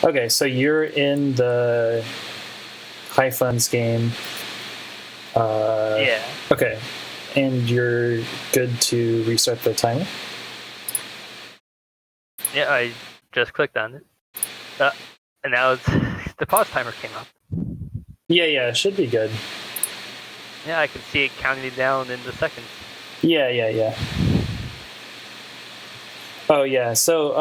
Okay, so you're in the high funds game. Yeah. Okay, and you're good to restart the timer? Yeah, I just clicked on it. And now the pause timer came up. Yeah, it should be good. Yeah, I can see it counting down in the seconds. Yeah. Oh, yeah, so,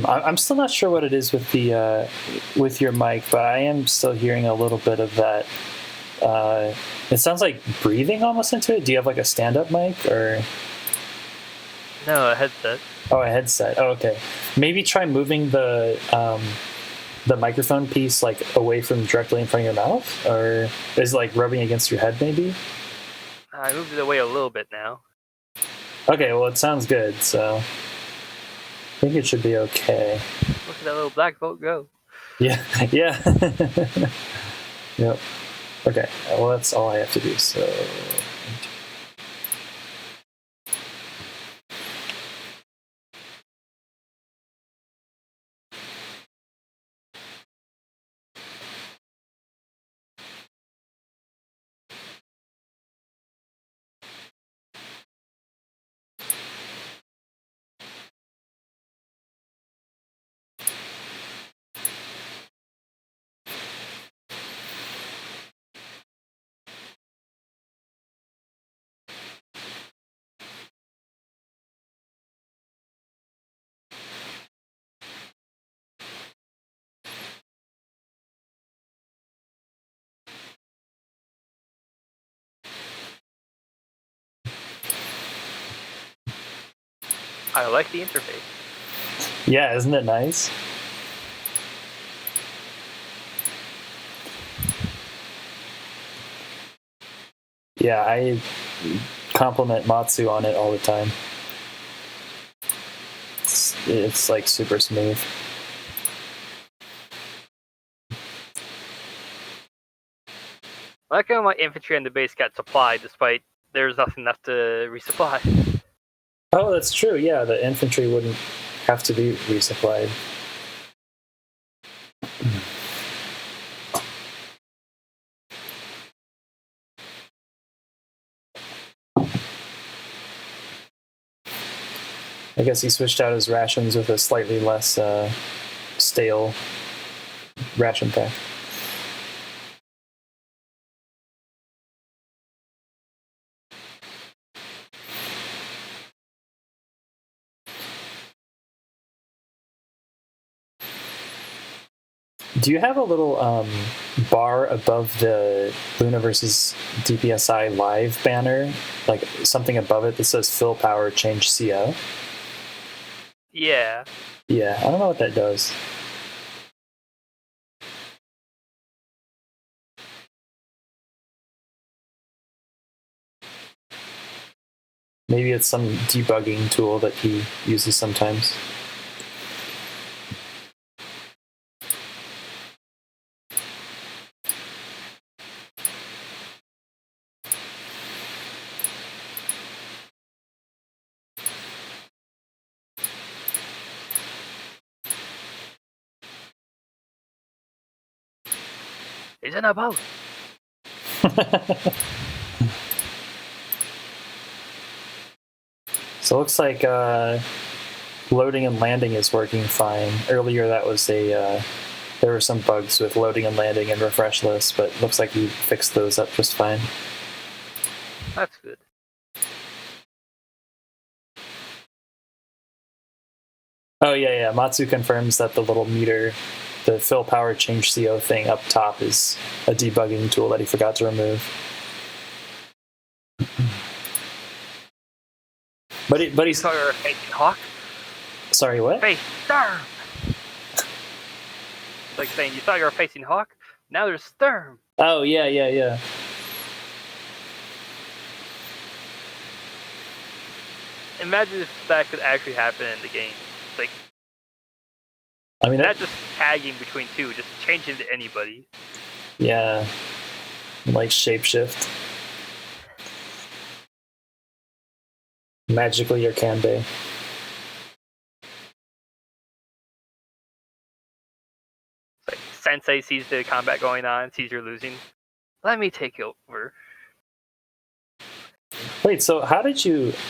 I'm still not sure what it is with the with your mic, but I am still hearing a little bit of that. It sounds like breathing almost into it. Do you have like a stand-up mic or? No, a headset. Oh, a headset. Oh, okay. Maybe try moving the microphone piece like away from directly in front of your mouth, or is it like rubbing against your head maybe? I moved it away a little bit now. Okay, well it sounds good, so I think it should be okay. Look at that little black boat go. Yeah. Yep. Okay, well that's all I have to do, so. I like the interface. Yeah, isn't it nice? Yeah, I compliment Matsu on it all the time. It's like super smooth. I like how my infantry and the base got supplied despite there's nothing left to resupply. Oh, that's true. Yeah, the infantry wouldn't have to be resupplied. I guess he switched out his rations with a slightly less stale ration pack. Do you have a little bar above the Luna versus dpsi live banner, like something above it that says "Fill Power Change CO"? Yeah. Yeah, I don't know what that does. Maybe it's some debugging tool that he uses sometimes. He's in a boat. So it looks like loading and landing is working fine. Earlier that was there were some bugs with loading and landing and refresh lists, but it looks like you fixed those up just fine. That's good. Oh yeah. Matsu confirms that the little meter, the fill power change CO thing up top is a debugging tool that he forgot to remove. But he's Saw your facing hawk. Sorry, what? Face Sturm. Like saying you thought you were facing hawk. Now there's Sturm. Oh yeah. Imagine if that could actually happen in the game. Like, I mean, not just tagging between two, just changing to anybody. Yeah, like shapeshift. Magically or can be. sensei sees the combat going on, sees you're losing. Let me take over. Wait, so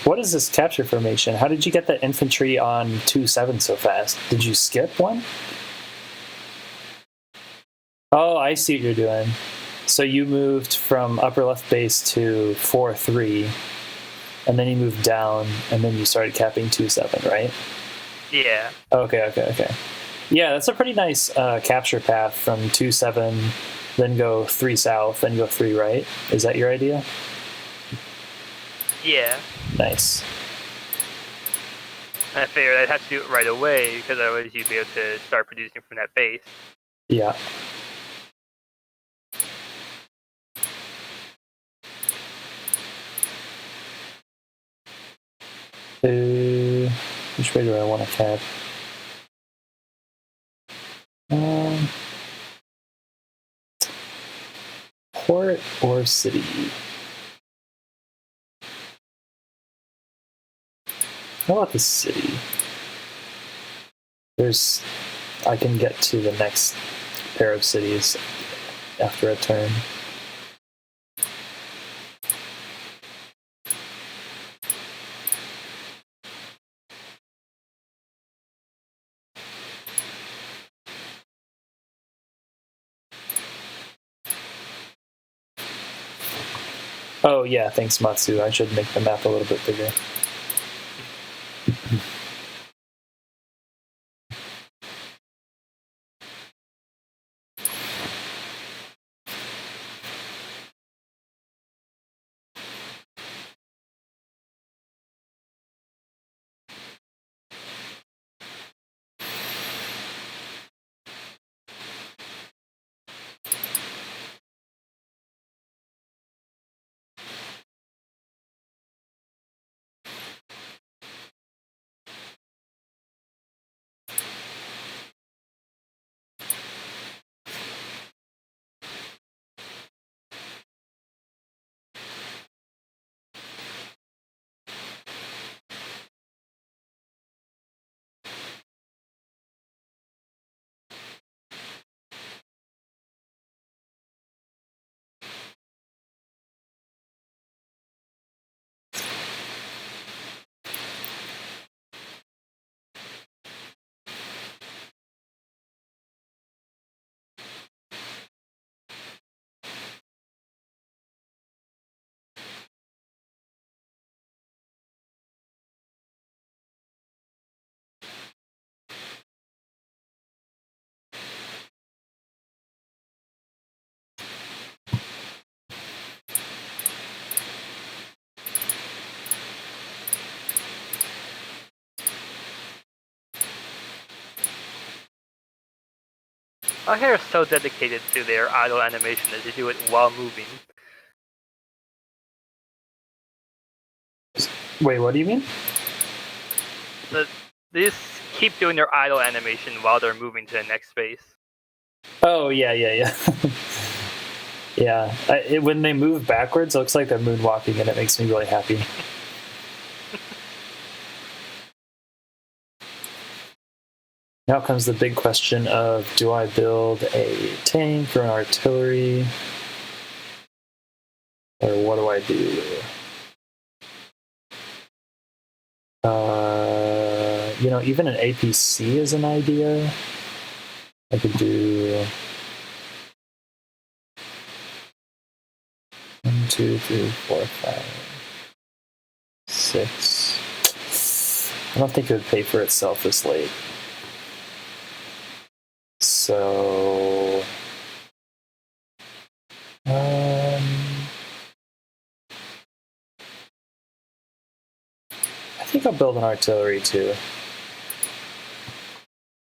what is this capture formation? How did you get that infantry on 2-7 so fast? Did you skip one? Oh, I see what you're doing. So you moved from upper left base to 4-3, and then you moved down, and then you started capping 2-7, right? Yeah. Okay. Yeah, that's a pretty nice capture path from 2-7, then go 3 south, then go 3 right. Is that your idea? Yeah. Nice. I figured I'd have to do it right away because otherwise you'd be able to start producing from that base. Yeah. Which way do I want to cap? Port or city? How about the city? I can get to the next pair of cities after a turn. Oh yeah, thanks Matsu. I should make the map a little bit bigger. Our hair is so dedicated to their idle animation that they do it while moving. Wait, what do you mean? They just keep doing their idle animation while they're moving to the next space. Oh yeah. Yeah, when they move backwards, it looks like they're moonwalking, and it makes me really happy. Now comes the big question of, do I build a tank or an artillery? Or what do I do? Even an APC is an idea. I could do 1, 2, 3, 4, 5, 6. I don't think it would pay for itself this late. So, I think I'll build an artillery too.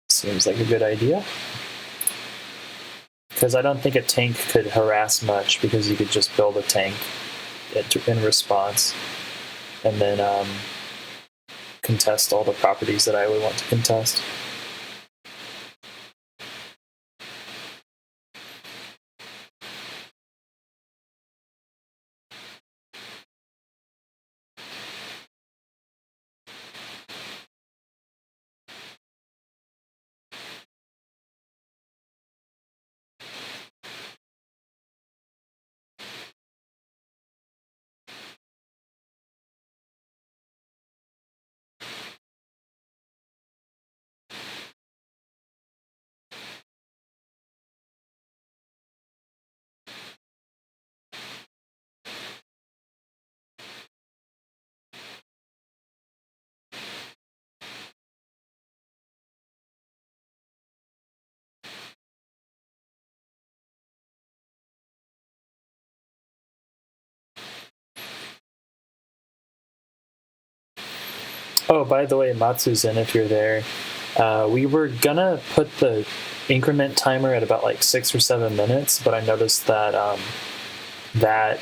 Seems like a good idea. Because I don't think a tank could harass much, because you could just build a tank in response and then contest all the properties that I would want to contest. Oh, by the way, Matsu's in if you're there. We were gonna put the increment timer at about like 6 or 7 minutes, but I noticed that that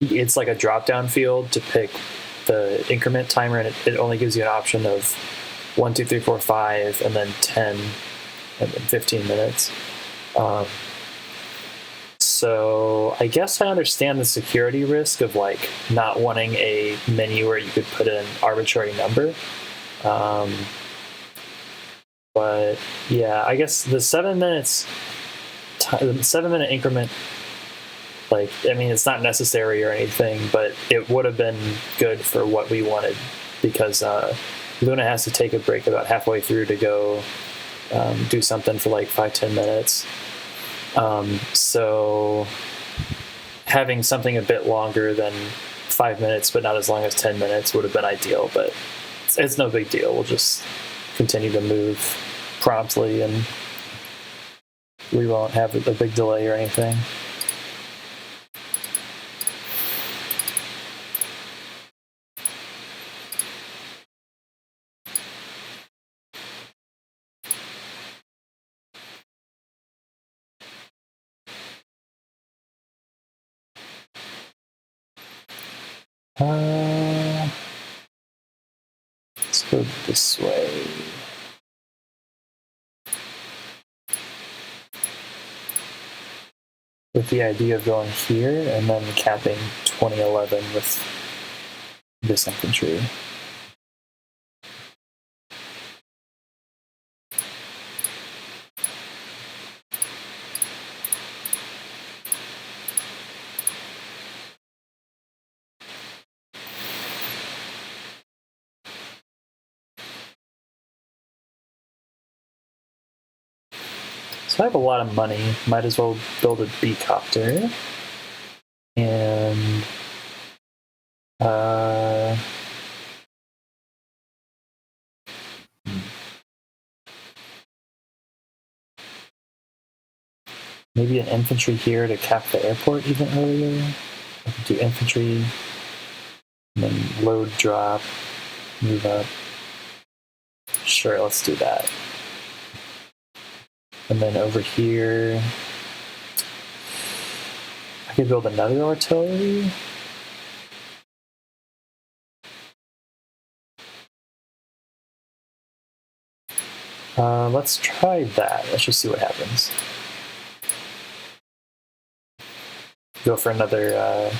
it's like a drop-down field to pick the increment timer, and it only gives you an option of 1, 2, 3, 4, 5, and then 10, and then 15 minutes. So I guess I understand the security risk of like not wanting a menu where you could put in an arbitrary number. But yeah, I guess the 7 minutes, the 7 minute increment, like, I mean, it's not necessary or anything, but it would have been good for what we wanted, because Luna has to take a break about halfway through to go do something for like 5-10 minutes. So having something a bit longer than 5 minutes, but not as long as 10 minutes would have been ideal, but it's no big deal. We'll just continue to move promptly, and we won't have a big delay or anything. Let's go this way. With the idea of going here and then capping 2011 with this infantry. So I have a lot of money. Might as well build a B-copter. And maybe an infantry here to cap the airport even earlier. I could do infantry, and then load, drop, move up. Sure, let's do that. And then over here, I could build another artillery. Let's try that. Let's just see what happens. Go for another,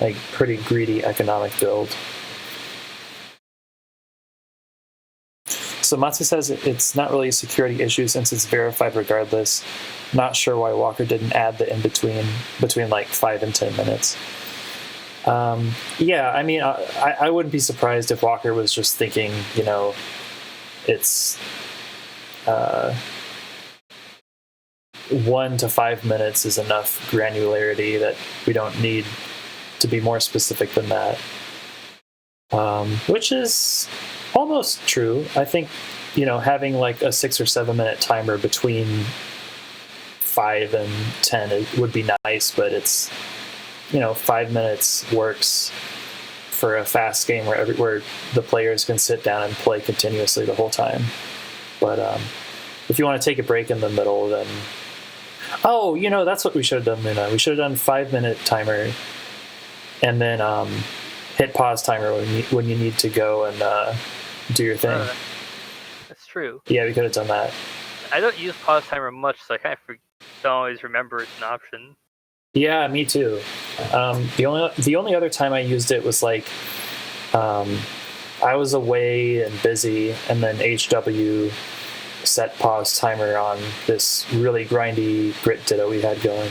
like, pretty greedy economic build. So Matsu says it's not really a security issue since it's verified regardless. Not sure why Walker didn't add the in-between between like 5 and 10 minutes. Yeah, I mean, I wouldn't be surprised if Walker was just thinking, you know, it's 1 to 5 minutes is enough granularity that we don't need to be more specific than that. Which is almost true. I think, you know, having like a 6 or 7 minute timer between 5 and 10 would be nice, but it's, you know, 5 minutes works for a fast game where the players can sit down and play continuously the whole time. But if you want to take a break in the middle, then oh, you know, that's what we should have done, Luna. We should have done 5 minute timer, and then hit pause timer when you need to go and do your thing. That's true. Yeah, we could have done that. I don't use pause timer much, so I kind of don't always remember it's an option. Yeah, me too. The only other time I used it was like I was away and busy, and then HW set pause timer on this really grindy grit ditto we had going.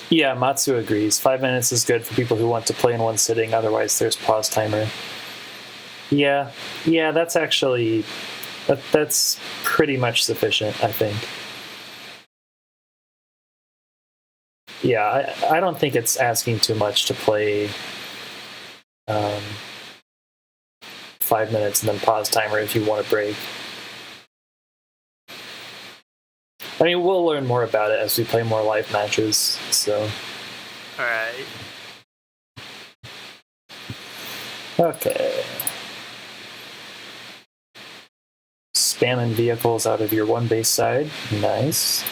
Yeah, Matsu agrees. 5 minutes is good for people who want to play in one sitting, otherwise there's pause timer. Yeah, that's actually, that's pretty much sufficient, I think. Yeah, I don't think it's asking too much to play 5 minutes and then pause timer if you want to break. I mean, we'll learn more about it as we play more live matches, so. Alright. Okay. Spamming vehicles out of your one base side. Nice.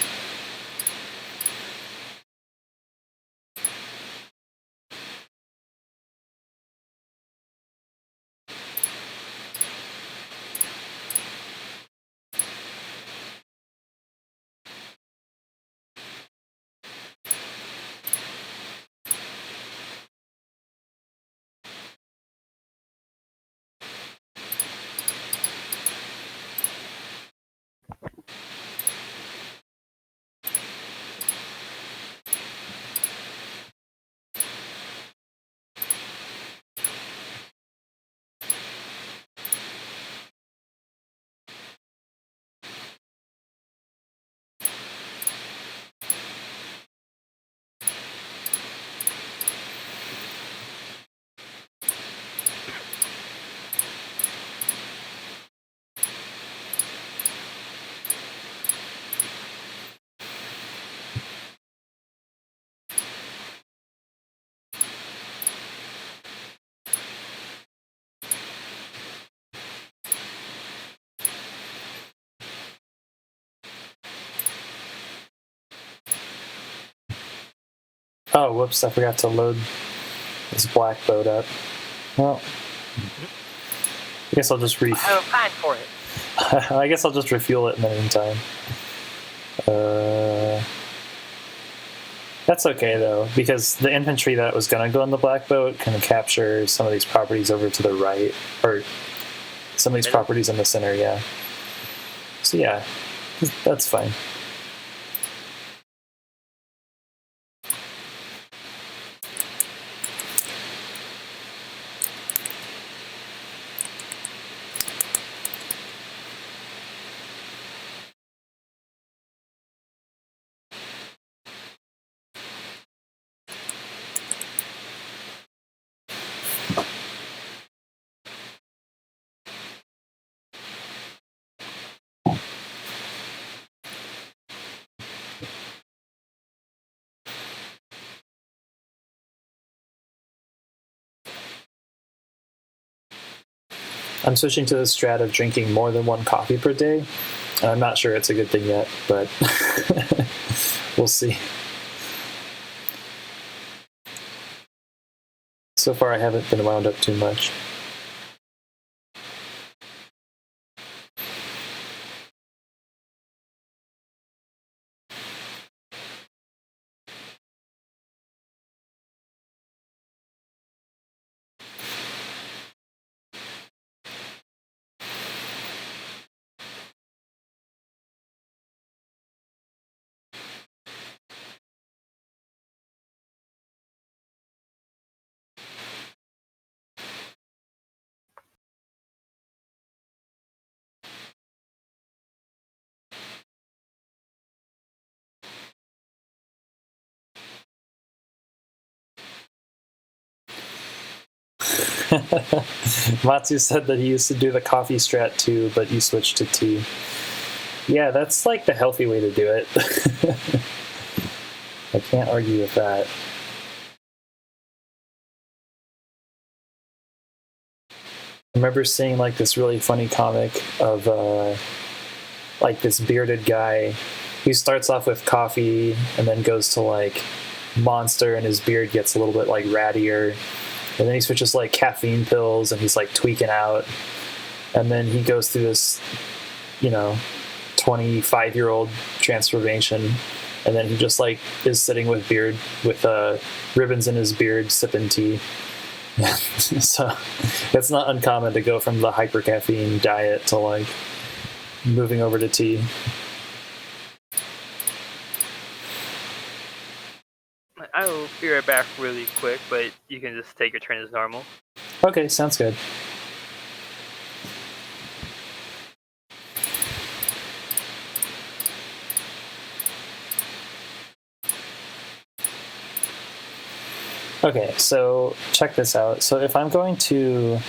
Oh, whoops, I forgot to load this black boat up. Well, I guess I'll just I have a plan for it. I guess I'll just refuel it in the meantime. That's okay though, because the infantry that was going to go on the black boat can capture some of these properties over to the right, or some of these properties in the center, yeah. So yeah, that's fine. I'm switching to the strat of drinking more than one coffee per day. And I'm not sure it's a good thing yet, but we'll see. So far, I haven't been wound up too much. Matsu said that he used to do the coffee strat too, but you switched to tea. Yeah, that's like the healthy way to do it. I can't argue with that. I remember seeing like this really funny comic of like this bearded guy who starts off with coffee and then goes to like Monster, and his beard gets a little bit like rattier. And then he switches to like caffeine pills and he's like tweaking out. And then he goes through this, 25-year-old transformation. And then he just like is sitting with ribbons in his beard, sipping tea. So it's not uncommon to go from the hyper caffeine diet to like moving over to tea. I will be right back really quick, but you can just take your turn as normal. Okay, sounds good. Okay, so check this out. So if I'm going to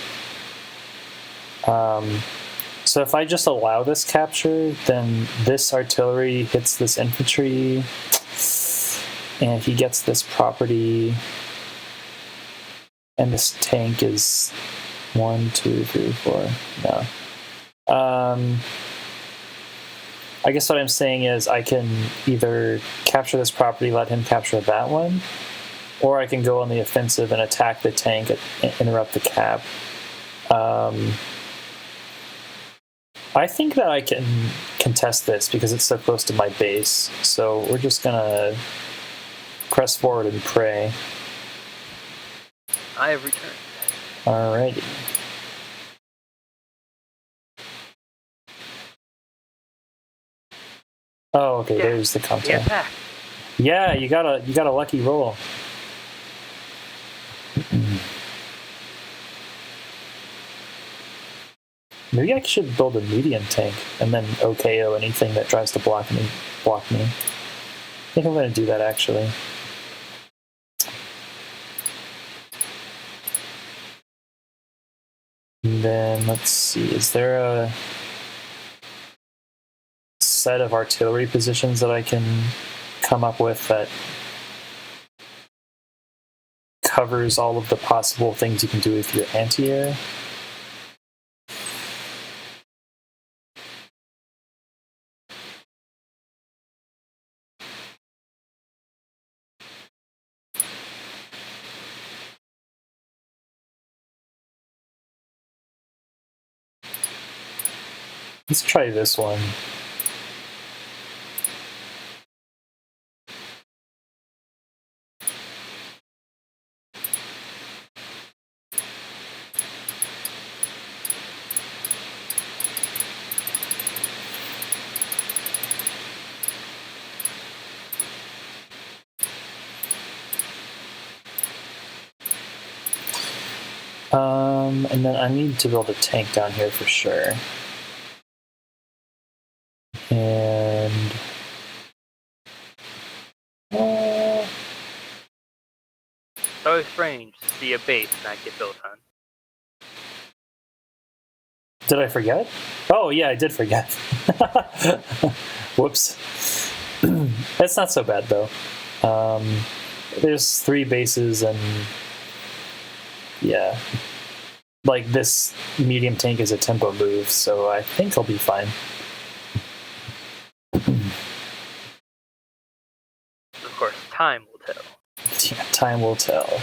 So if I just allow this capture, then this artillery hits this infantry, and he gets this property, and this tank is 1, 2, 3, 4. No. I guess what I'm saying is I can either capture this property, let him capture that one, or I can go on the offensive and attack the tank and interrupt the cap. I think that I can contest this because it's so close to my base. So we're just gonna press forward and pray. I have returned. Alrighty. Oh, okay. Yeah. There's the content. Attack. Yeah, you got a lucky roll. Maybe I should build a medium tank and then OKO anything that tries to block me. I think I'm going to do that actually. And then let's see, is there a set of artillery positions that I can come up with that covers all of the possible things you can do with your anti-air? Let's try this one. And then I need to build a tank down here for sure. And It's always strange to see a base not get built on. did I forget? Oh yeah, I did forget. Whoops. That's not so bad though. There's 3 bases and yeah. Like this medium tank is a tempo move, so I think I'll be fine. Of course, time will tell. Yeah, time will tell.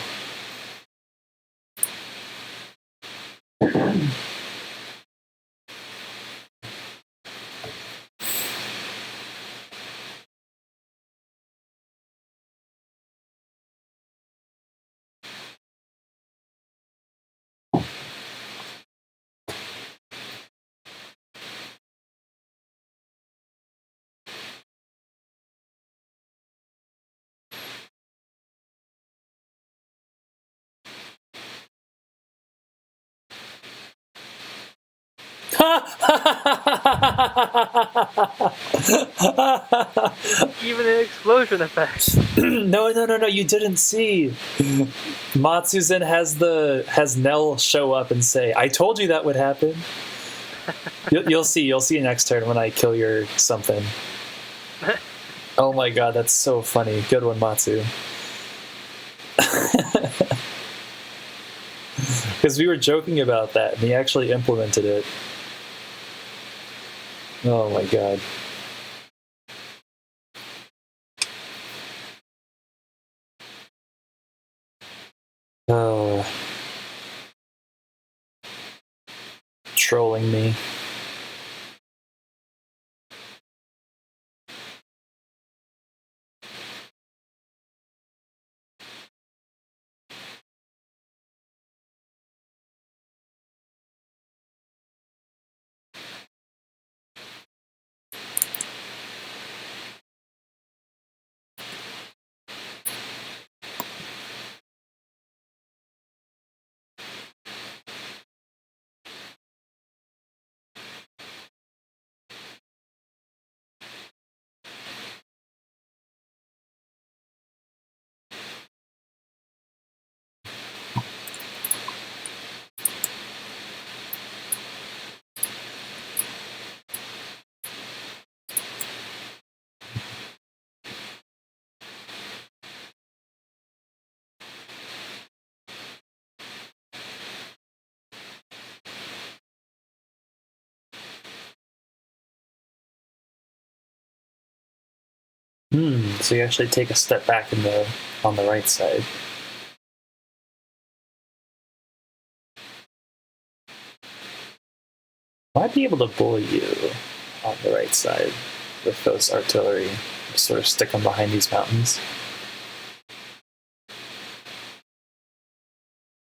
Even an explosion effect. No, you didn't see. Matsuzen has Nell show up and say, I told you that would happen. You'll see next turn when I kill your something. Oh my god, that's so funny. Good one, Matsu. Because we were joking about that, and he actually implemented it. Oh my god. Oh. Trolling me. So you actually take a step back on the right side. Might be able to bully you on the right side with those artillery. Just sort of stick them behind these mountains.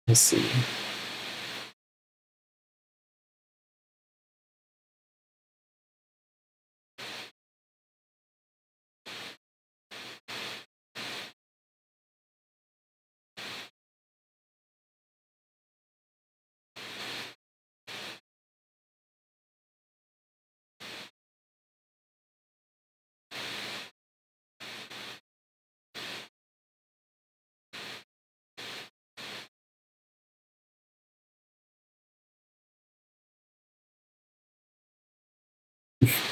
Let's see.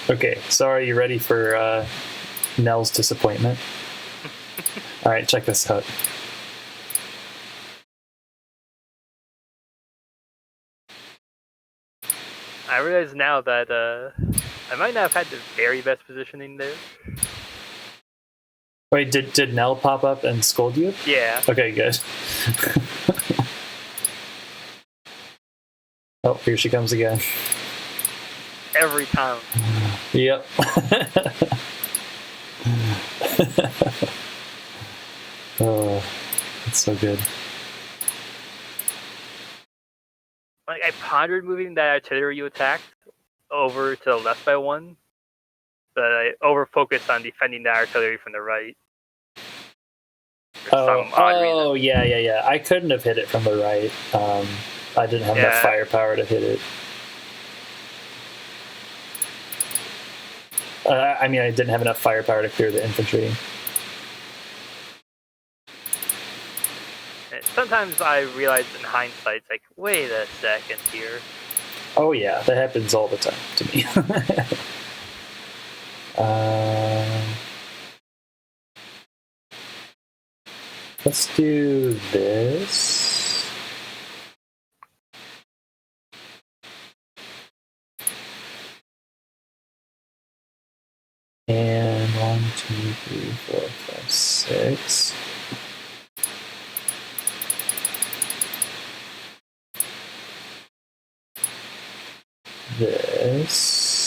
Okay, so are you ready for Nell's disappointment? All right, check this out. I realize now that I might not have had the very best positioning there. Wait, did Nell pop up and scold you? Yeah. Okay, good. Oh, here she comes again. Every time. Yep. Oh, it's so good. Like, I pondered moving that artillery you attacked over to the left by one, but I over-focused on defending the artillery from the right. Oh, yeah. I couldn't have hit it from the right. I didn't have enough firepower to hit it. I mean, I didn't have enough firepower to clear the infantry. Sometimes I realize in hindsight, it's like, wait a second here. Oh yeah, that happens all the time to me. Let's do this. And 1, 2, 3, 4, 5, 6. This.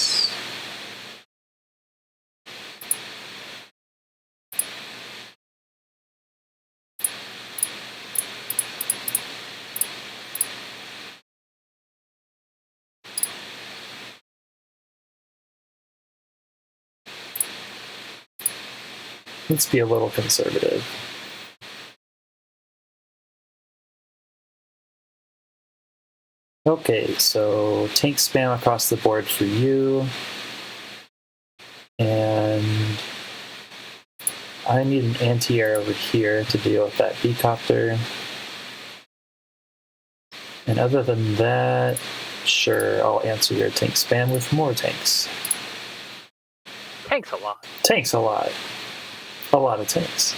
Let's be a little conservative. Okay, so tank spam across the board for you. And I need an anti-air over here to deal with that B-copter. And other than that, sure, I'll answer your tank spam with more tanks. Tanks a lot. Tanks a lot. A lot of tanks.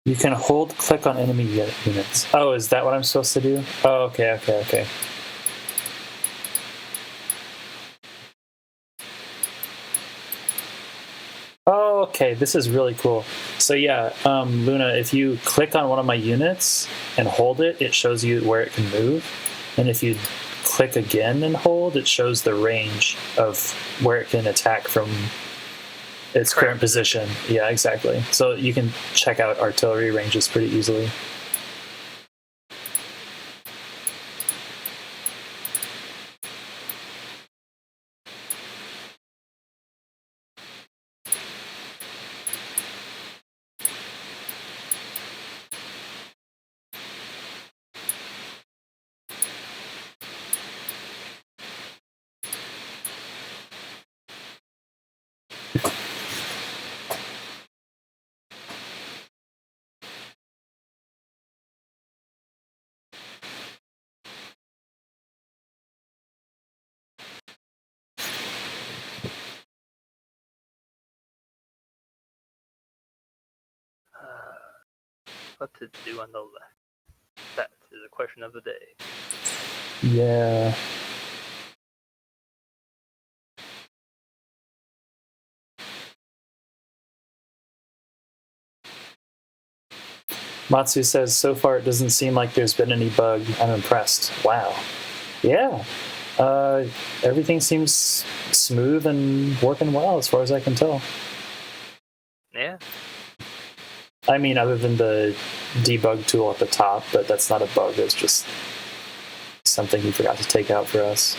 You can hold click on enemy units. Oh, is that what I'm supposed to do? Oh, okay. Oh, okay, this is really cool. So yeah, Luna, if you click on one of my units and hold it, it shows you where it can move. And if you click again and hold, it shows the range of where it can attack from its current position. Yeah, exactly. So you can check out artillery ranges pretty easily. What to do on the left? That is a question of the day. Yeah. Matsu says, so far it doesn't seem like there's been any bug. I'm impressed. Wow. Yeah. Everything seems smooth and working well as far as I can tell. Yeah. I mean, other than the debug tool at the top, but that's not a bug. It's just something he forgot to take out for us.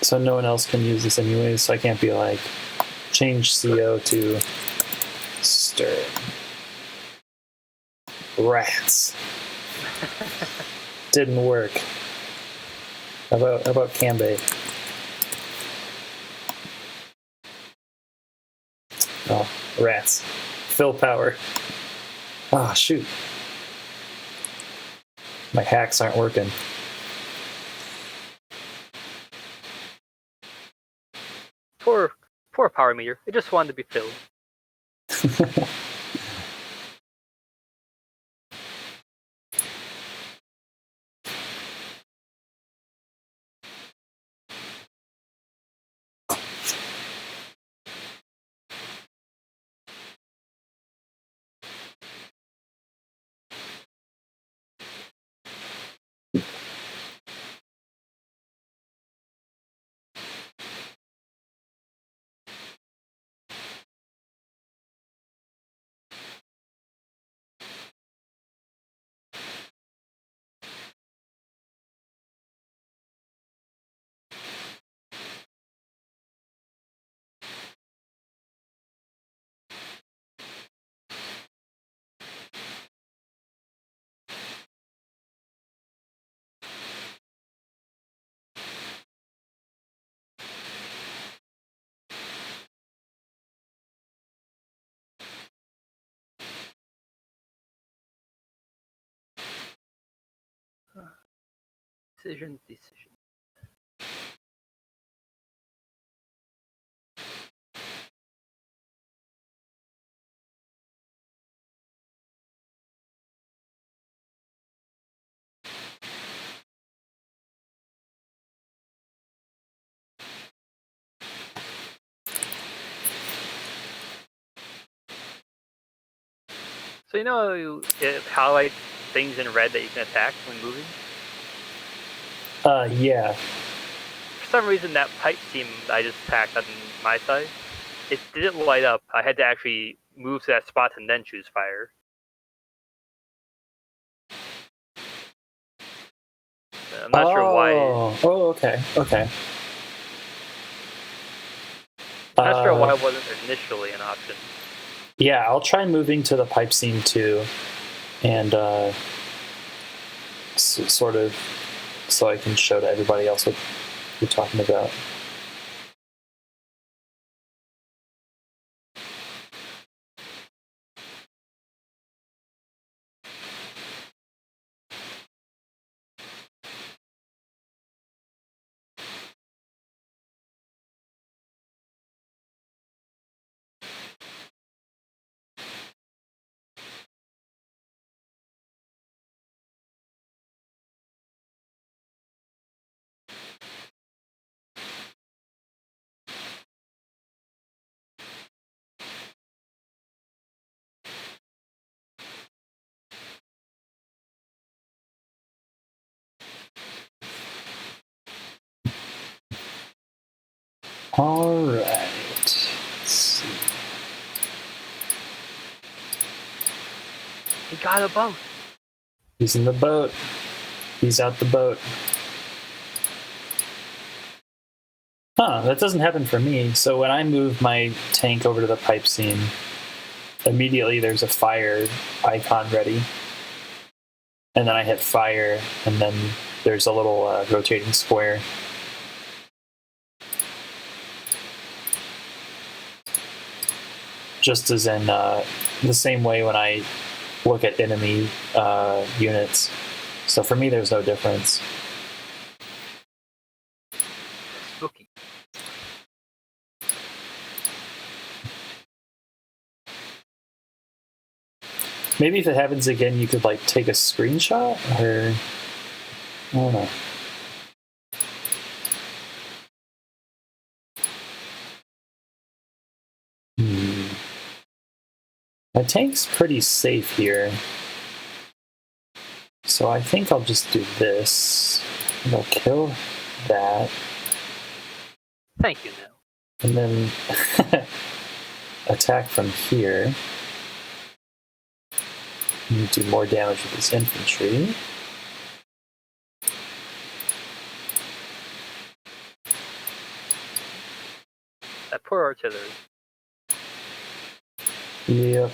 So no one else can use this anyways, so I can't be like, change CO to stir. Rats. Didn't work. How about Kanbei? Oh, rats. Fill power. Ah, shoot. My hacks aren't working. Poor power meter. It just wanted to be filled. Decision. So it highlights things in red that you can attack when moving? Yeah. For some reason, that pipe seam I just attacked on my side, it didn't light up. I had to actually move to that spot and then choose fire. I'm not sure why. Oh, okay. I'm not sure why it wasn't initially an option. Yeah, I'll try moving to the pipe seam too, and sort of so I can show to everybody else what you're talking about. All right. Let's see. He got a boat. He's in the boat. He's out the boat. Huh, that doesn't happen for me. So when I move my tank over to the pipe scene, immediately there's a fire icon ready. And then I hit fire, and then there's a little rotating square. Just as in the same way when I look at enemy units. So for me, there's no difference. Spooky. Maybe if it happens again, you could like take a screenshot, or I don't know. My tank's pretty safe here. So I think I'll just do this. And I'll kill that. Thank you, now. And then attack from here. And do more damage with this infantry. That poor artillery. Yep.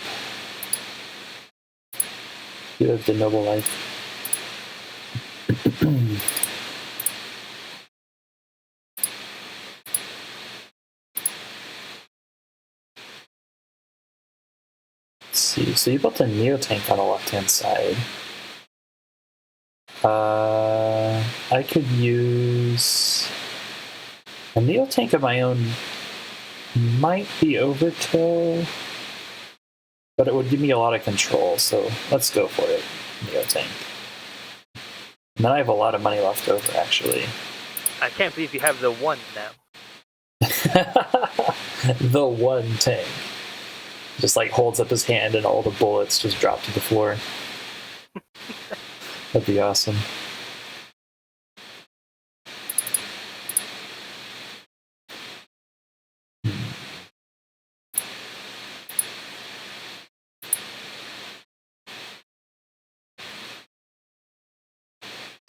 You lived a noble life. Let's see. So you built a Neo tank on the left-hand side. I could use a Neo tank of my own. Might be overkill, but it would give me a lot of control, so let's go for it. Neo tank. And then I have a lot of money left over, actually. I can't believe you have the one now. The one tank. Just like holds up his hand and all the bullets just drop to the floor. That'd be awesome.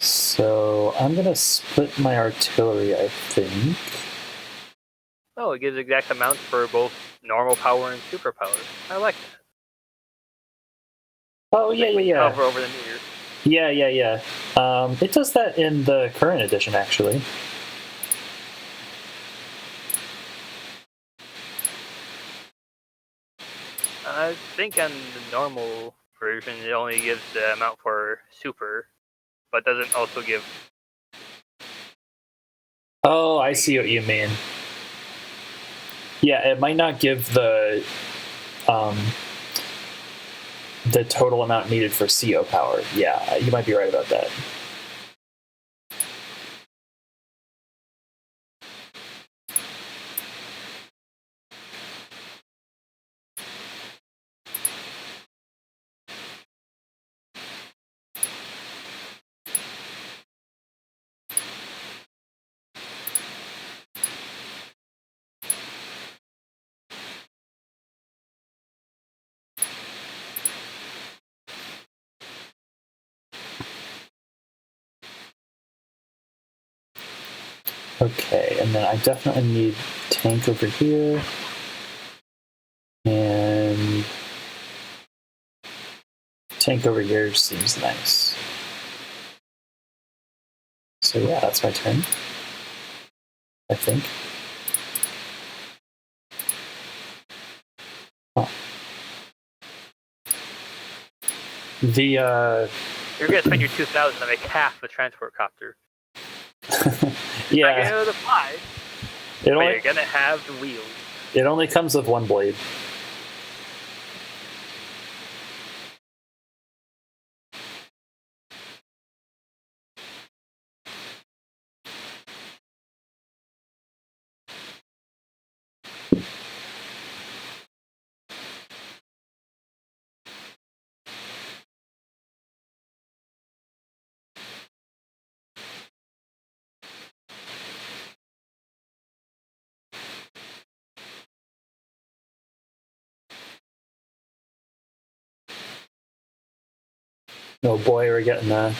So I'm gonna split my artillery, I think. Oh, it gives exact amounts for both normal power and super power. I like that. Oh yeah. Cover over the meters. Yeah. It does that in the current edition, actually. I think on the normal version it only gives the amount for super, but doesn't also give. Oh, I see what you mean. Yeah, it might not give the total amount needed for CO power. Yeah, you might be right about that. Okay, and then I definitely need tank over here. And tank over here seems nice. So yeah, that's my turn. I think. Oh. You're gonna spend your 2,000 to make half a transport copter. Yeah. Not gonna know the fly, but you're gonna have the wheels. It only comes with one blade. Oh boy, we're getting a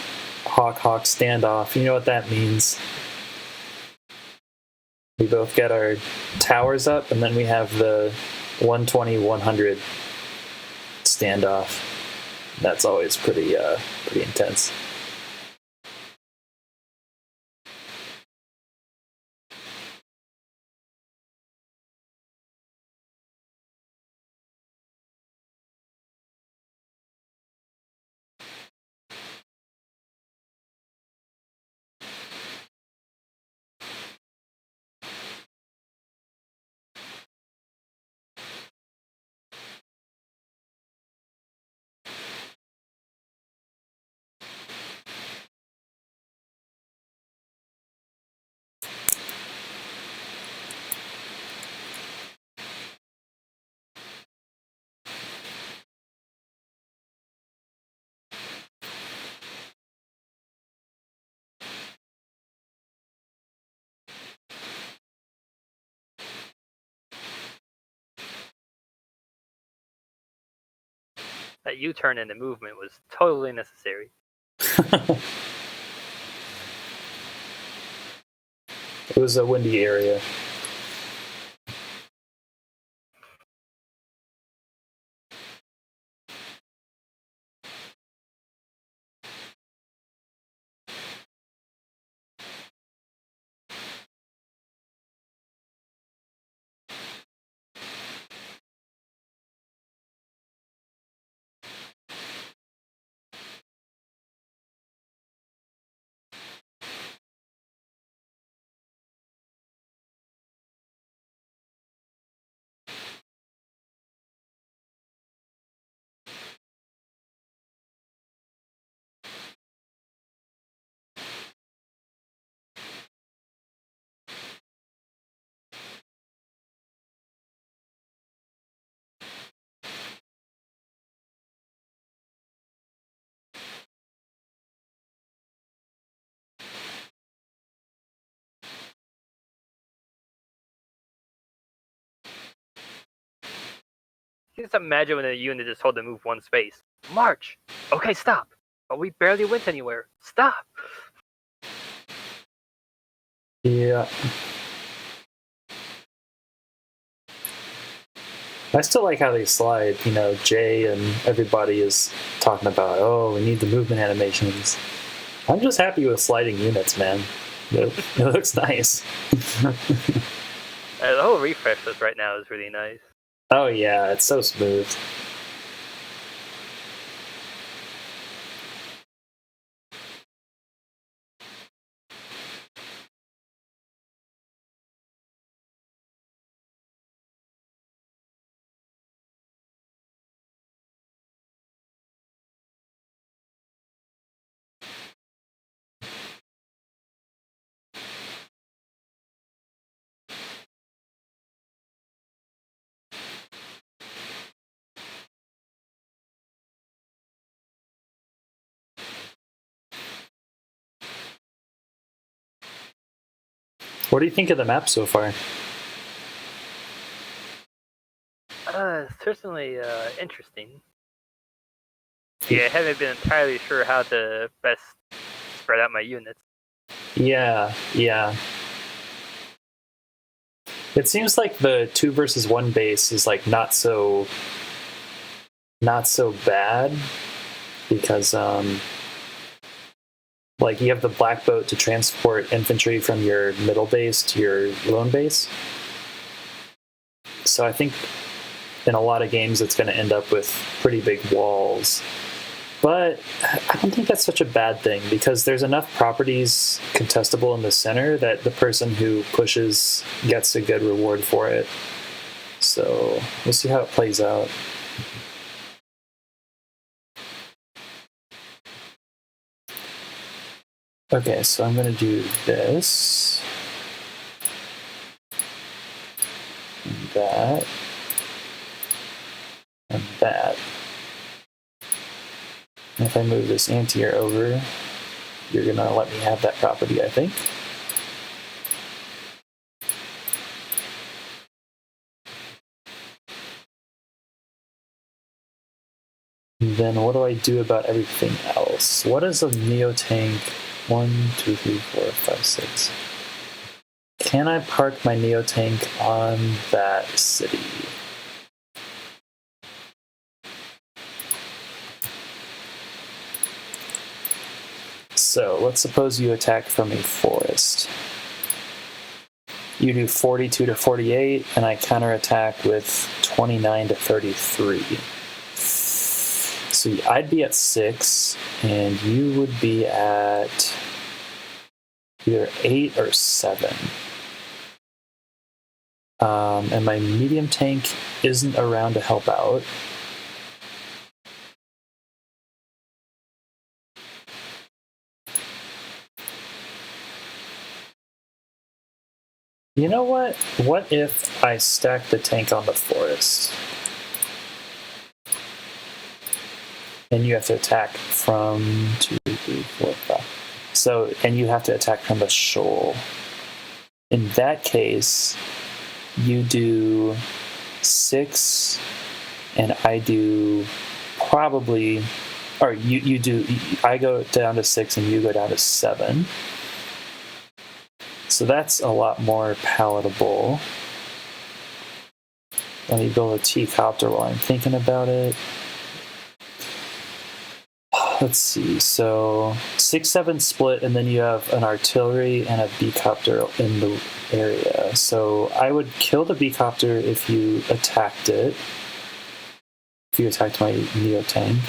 hawk standoff. You know what that means. We both get our towers up, and then we have the 120-100 standoff. That's always pretty intense. That U-turn in the movement was totally necessary. It was a windy area. Just imagine when a unit is told to move one space. March! Okay, stop! But we barely went anywhere. Stop! Yeah. I still like how they slide. You know, Jay and everybody is talking about, oh, we need the movement animations. I'm just happy with sliding units, man. It looks nice. The whole refresh list right now is really nice. Oh yeah, it's so smooth. What do you think of the map so far? Certainly interesting. Yeah, I haven't been entirely sure how to best spread out my units. Yeah. It seems like the 2 versus 1 base is like not so bad because like you have the black boat to transport infantry from your middle base to your lone base. So I think in a lot of games it's going to end up with pretty big walls. But I don't think that's such a bad thing because there's enough properties contestable in the center that the person who pushes gets a good reward for it. So we'll see how it plays out. Okay, so I'm going to do this. And that. And that. And if I move this anti-air over, you're going to let me have that property, I think. And then what do I do about everything else? What is a Neo tank? 1, 2, 3, 4, 5, 6. can I park my Neo tank on that city? So let's suppose you attack from a forest. You do 42 to 48, and I counterattack with 29 to 33. So I'd be at 6, and you would be at either 8 or 7. And my medium tank isn't around to help out. You know what? What if I stack the tank on the forest? And you have to attack from 2, 3, 4, 5. So, and you have to attack from the shoal. In that case, you do 6, and I do probably, or you do, I go down to 6 and you go down to 7. So that's a lot more palatable. Let me build a T-copter while I'm thinking about it. Let's see, so 6-7 split, and then you have an artillery and a B-copter in the area. So I would kill the B-copter if you attacked it. If you attacked my Neo tank.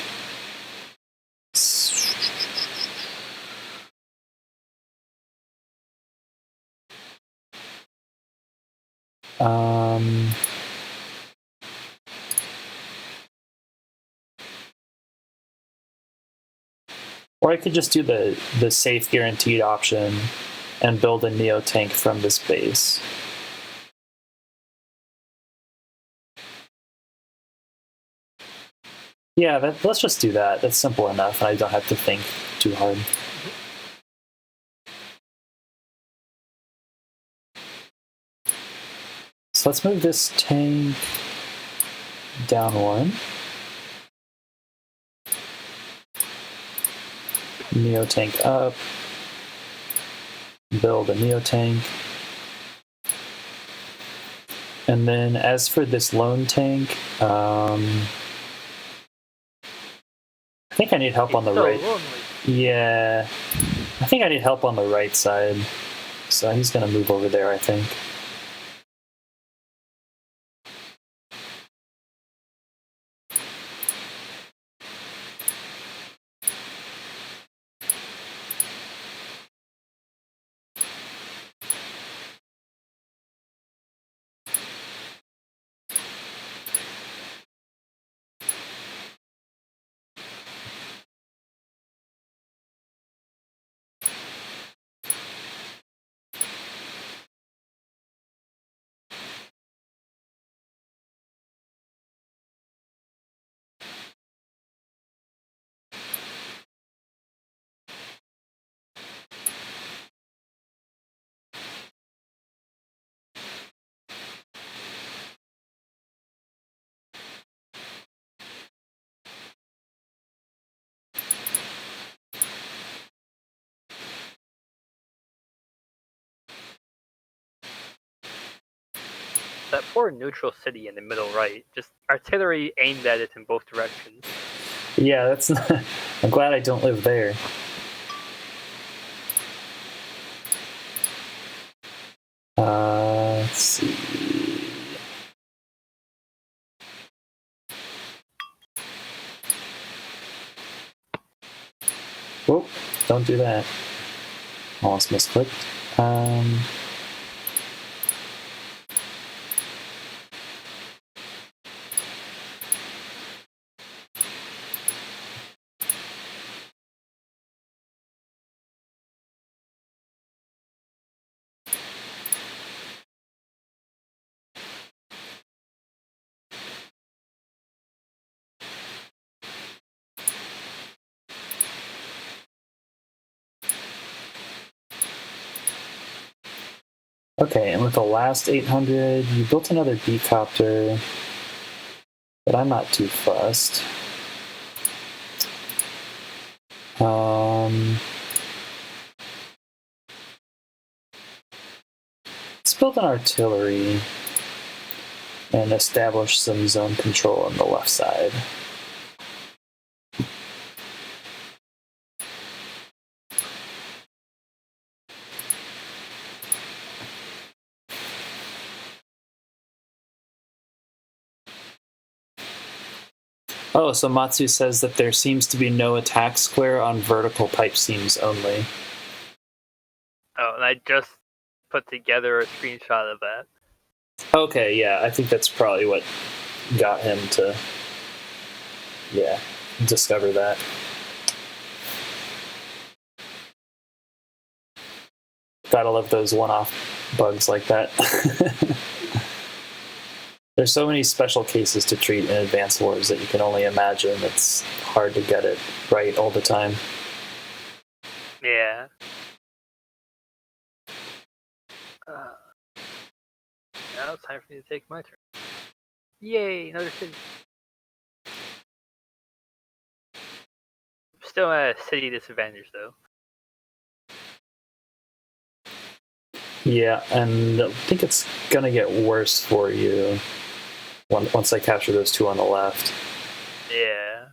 Or I could just do the safe guaranteed option and build a Neo tank from this base. Yeah, let's just do that. That's simple enough, and I don't have to think too hard. So let's move this tank down 1. Neo tank up. Build a Neo tank. And then as for this lone tank, I think I need help on the right. Lonely. Yeah, I think I need help on the right side. So he's going to move over there, I think. That poor neutral city in the middle right, just artillery aimed at it in both directions. Yeah, that's not, I'm glad I don't live there. Let's see. Whoop, don't do that. Almost misclicked. Okay, and with the last 800, you built another B-copter, but I'm not too fussed. build an artillery and establish some zone control on the left side. Oh, so Matsu says that there seems to be no attack square on vertical pipe seams only. Oh, and I just put together a screenshot of that. Okay, yeah, I think that's probably what got him to, discover that. Gotta love those one-off bugs like that. There's so many special cases to treat in Advanced Wars that you can only imagine. It's hard to get it right all the time. Yeah. Now it's time for me to take my turn. Yay, another city. Still at a city disadvantage, though. Yeah, and I think it's gonna get worse for you once I capture those two on the left. Yeah.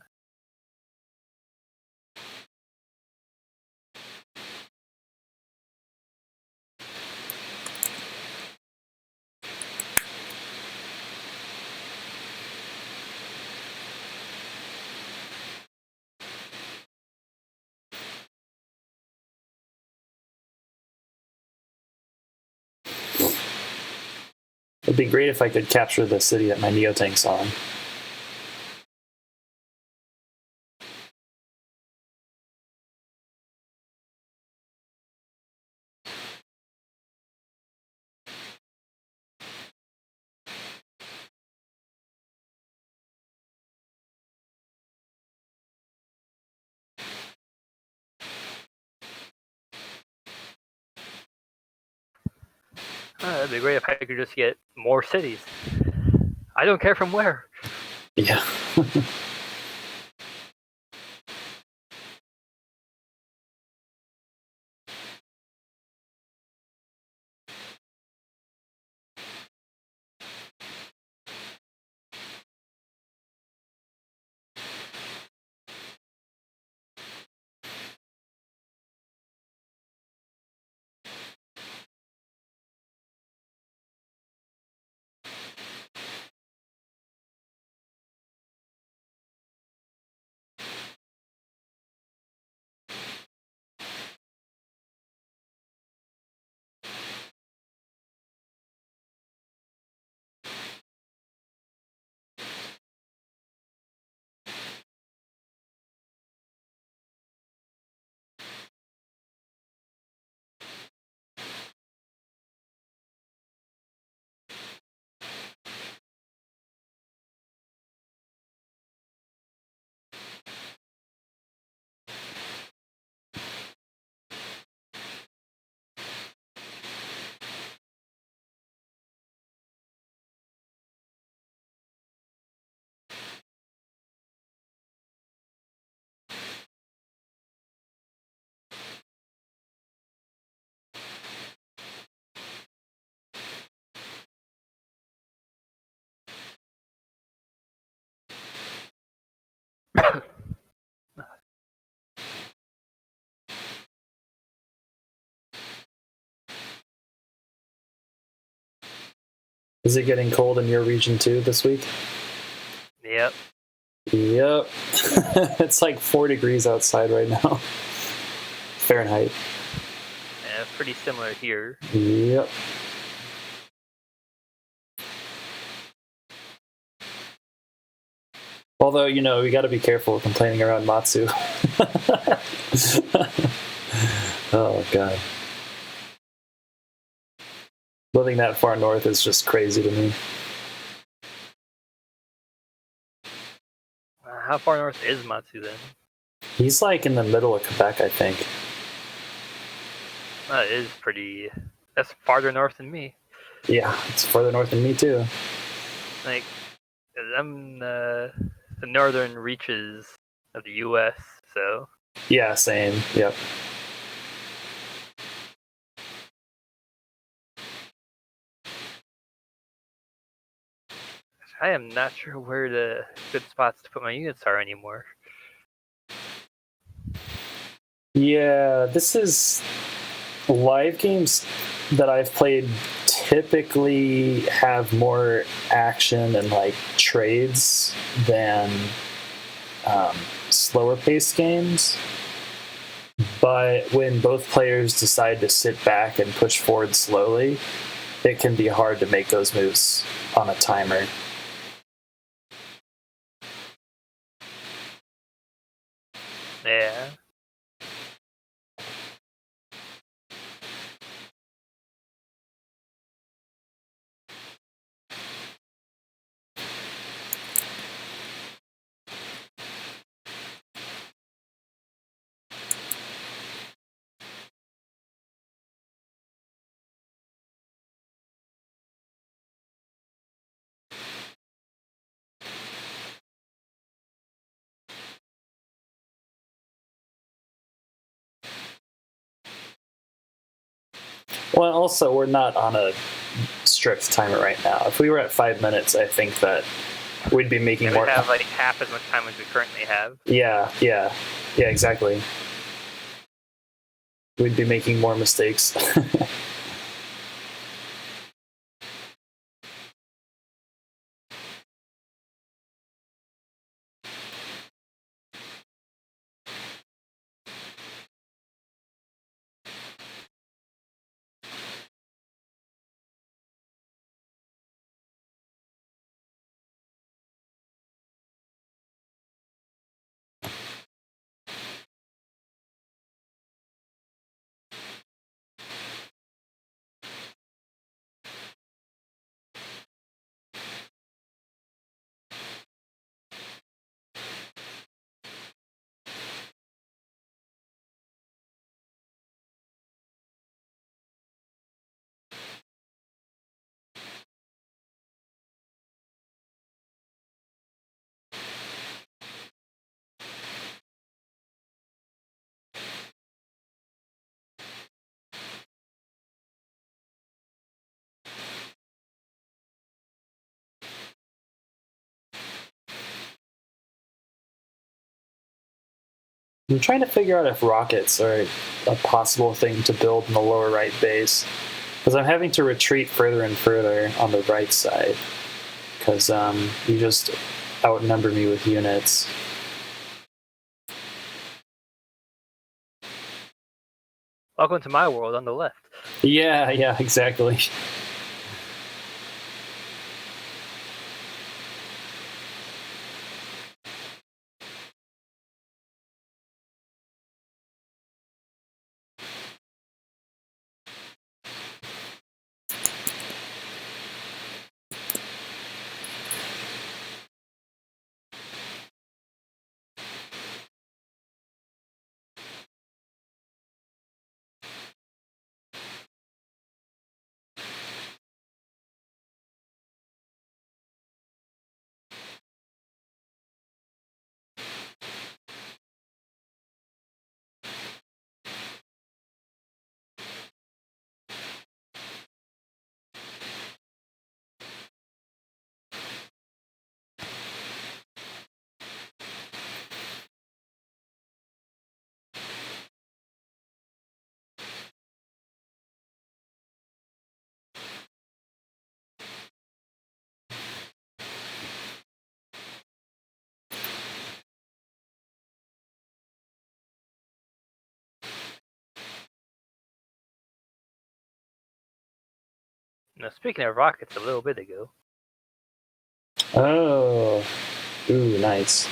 It'd be great if I could capture the city that my Neotank's on. That'd be great if I could just get more cities. I don't care from where. Yeah. Is it getting cold in your region too this week? Yep. Yep. It's like 4 degrees outside right now. Fahrenheit. Yeah, pretty similar here. Yep. Although, we got to be careful complaining around Matsu. Oh, God. Living that far north is just crazy to me. How far north is Matsu then? He's like in the middle of Quebec, I think. That is pretty. That's farther north than me. Yeah, it's further north than me too. Like, I'm the northern reaches of the U.S., so. Yeah, same. Yep. I am not sure where the good spots to put my units are anymore. Yeah, this is live games that I've played typically have more action and like trades than slower paced games. But when both players decide to sit back and push forward slowly, it can be hard to make those moves on a timer. Yeah. Well, also, we're not on a strict timer right now. If we were at 5 minutes, I think that we'd be making more. We have like half as much time as we currently have. Yeah, exactly. We'd be making more mistakes. I'm trying to figure out if rockets are a possible thing to build in the lower right base, because I'm having to retreat further and further on the right side, because you just outnumber me with units. Welcome to my world on the left. Yeah, exactly. Now, speaking of rockets, a little bit ago. Oh, ooh, nice.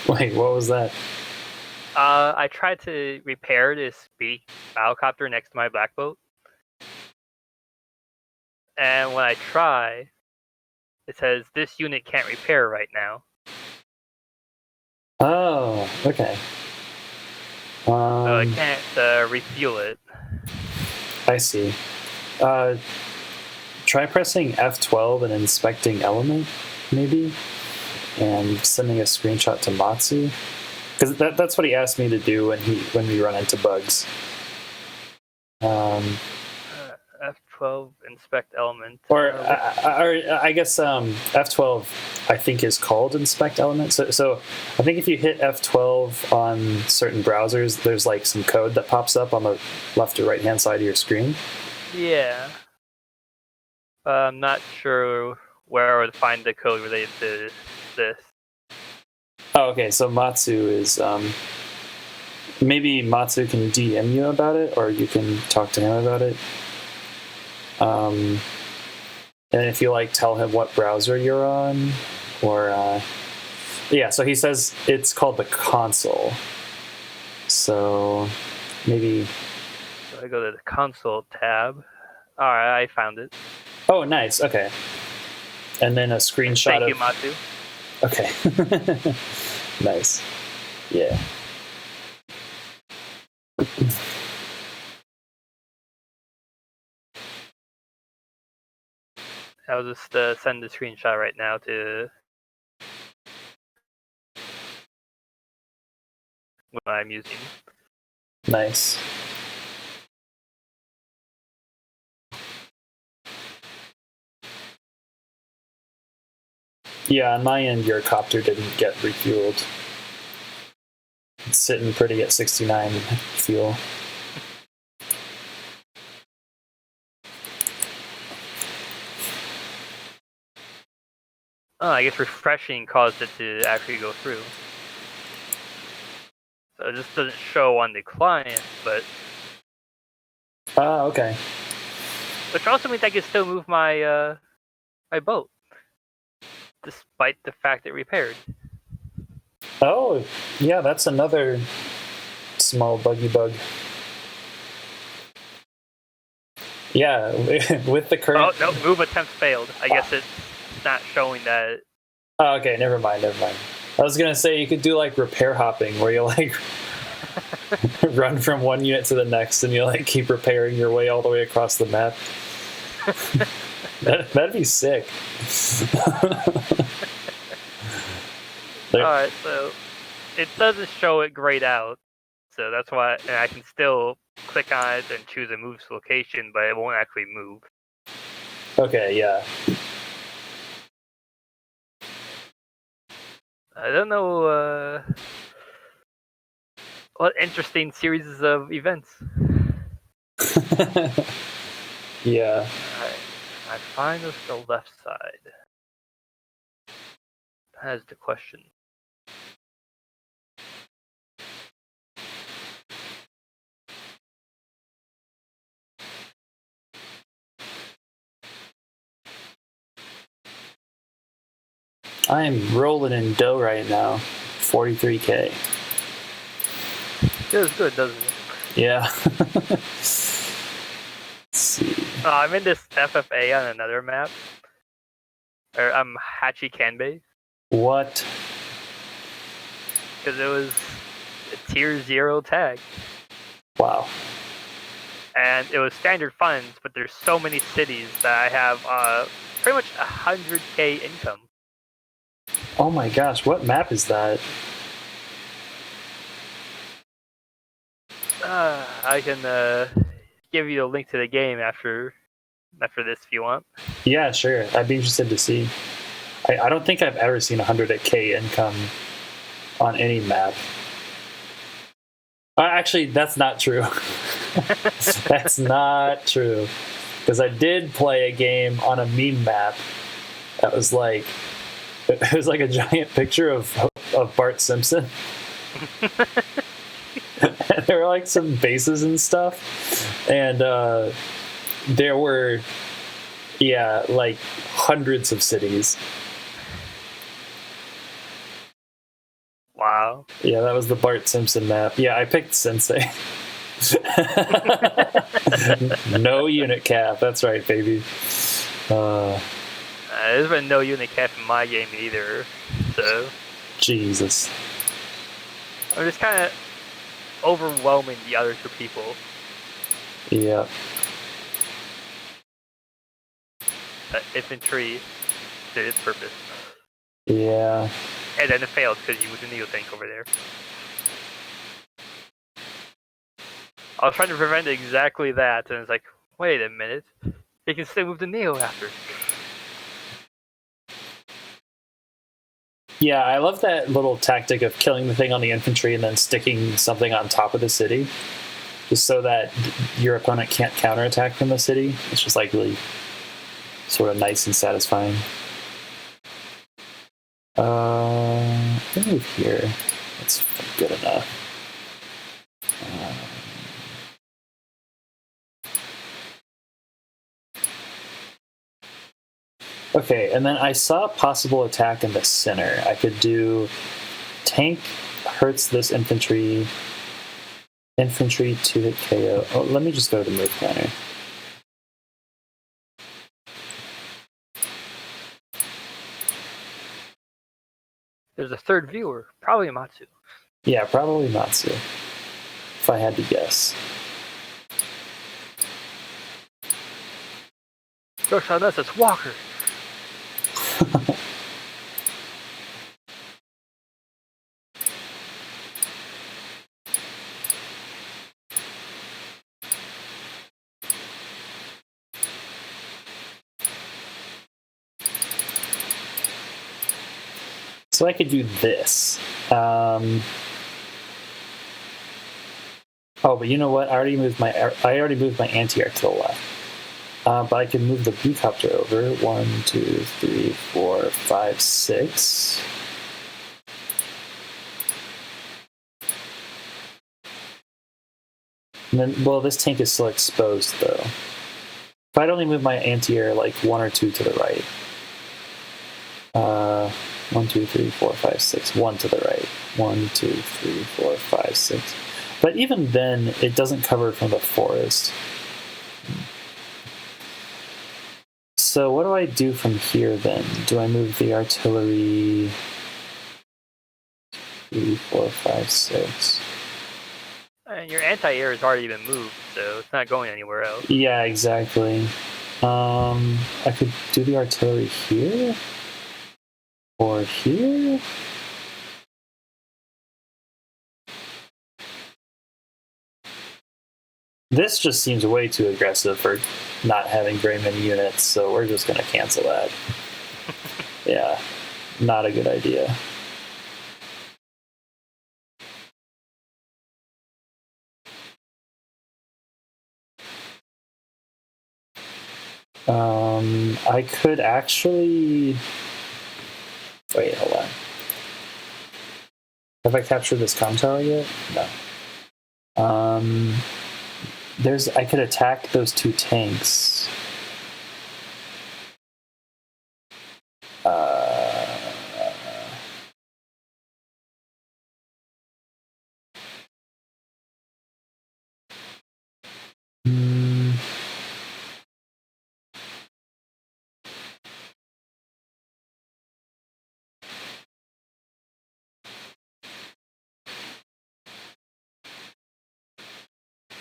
Wait, what was that? I tried to repair this big battlecopter next to my black boat, And when I try, it says this unit can't repair right now. Oh, okay. So I can't refuel it. I see. Try pressing F12 and inspecting element, maybe, and sending a screenshot to Matsu, because that's what he asked me to do when we run into bugs. F12 inspect element. Or I guess F12 I think is called inspect element. So I think if you hit F12 on certain browsers, there's like some code that pops up on the left or right hand side of your screen. Yeah. I'm not sure where I would find the code related to this. Oh, okay. So Matsu is maybe Matsu can DM you about it, or you can talk to him about it. And if you like, tell him what browser you're on, or yeah. So he says it's called the console. So maybe. So I go to the console tab. All right, I found it. Oh, nice. Okay. And then a screenshot. Thank you, Matsu. Okay. Nice. Yeah. I'll just send the screenshot right now to what I'm using. Nice. Yeah, on my end, your copter didn't get refueled. It's sitting pretty at 69 fuel. Oh, I guess refreshing caused it to actually go through. So it just doesn't show on the client, but... Okay. Which also means I can still move my my boat, despite the fact it repaired. Oh, yeah, that's another small buggy bug. Yeah, with the current... Oh, no, move attempt failed. I guess it's not showing that... Oh, okay, never mind. I was gonna say you could do like repair hopping, where you like run from one unit to the next, and you like keep repairing your way all the way across the map. That'd be sick. Alright, so it doesn't show it grayed out, so that's why, and I can still click on it and choose a move location, but it won't actually move. Okay, yeah. I don't know what interesting series of events. Yeah. Alright, I find us the left side. That is the question. I'm rolling in dough right now. 43K. Feels good, doesn't it? Yeah. Let's see. I'm in this FFA on another map. I'm Hachi Kanbei. What? Because it was a tier 0 tag. Wow. And it was standard funds, but there's so many cities that I have pretty much 100k income. Oh my gosh, what map is that? I can give you a link to the game after this if you want. Yeah, sure. I'd be interested to see. I don't think I've ever seen 100k income on any map. Actually, that's not true. That's not true. Because I did play a game on a meme map that was like, it was like a giant picture of Bart Simpson. And there were like some bases and stuff. And there were, yeah, like hundreds of cities. Wow. Yeah, that was the Bart Simpson map. Yeah, I picked Sensei. No unit cap. That's right, baby. There's been no unit cap in my game either, so Jesus. I'm just kind of overwhelming the other two people. Yeah. Infantry did its purpose. Yeah. And then it failed because you moved the Neo tank over there. I was trying to prevent exactly that, and it's like, wait a minute, you can still move the Neo after. Yeah, I love that little tactic of killing the thing on the infantry and then sticking something on top of the city, just so that your opponent can't counterattack from the city. It's just like really sort of nice and satisfying. I can move here. That's good enough. Okay, and then I saw a possible attack in the center. I could do tank hurts this infantry, infantry 2-hit KO. Oh, let me just go to the move planner. There's a third viewer, probably Matsu. Yeah, probably Matsu, if I had to guess. Joke's on us, it's Walker. So I could do this. Oh, but you know what? I already moved my anti-air to the left. But I can move the B-copter over. 1, 2, 3, 4, 5, 6. And then, well, this tank is still exposed, though. If I'd only move my anti-air like 1 or 2 to the right. 1, 2, 3, 4, 5, 6. 1 to the right. 1, 2, 3, 4, 5, 6. But even then, it doesn't cover from the forest. So what do I do from here then? Do I move the artillery 3, 4, 5, 6? And your anti-air has already been moved, so it's not going anywhere else. Yeah, exactly. I could do the artillery here? Or here? This just seems way too aggressive for not having very many units, so we're just going to cancel that. Yeah, not a good idea. I could actually... Wait, hold on. Have I captured this comm tower yet? No. I could attack those 2 tanks.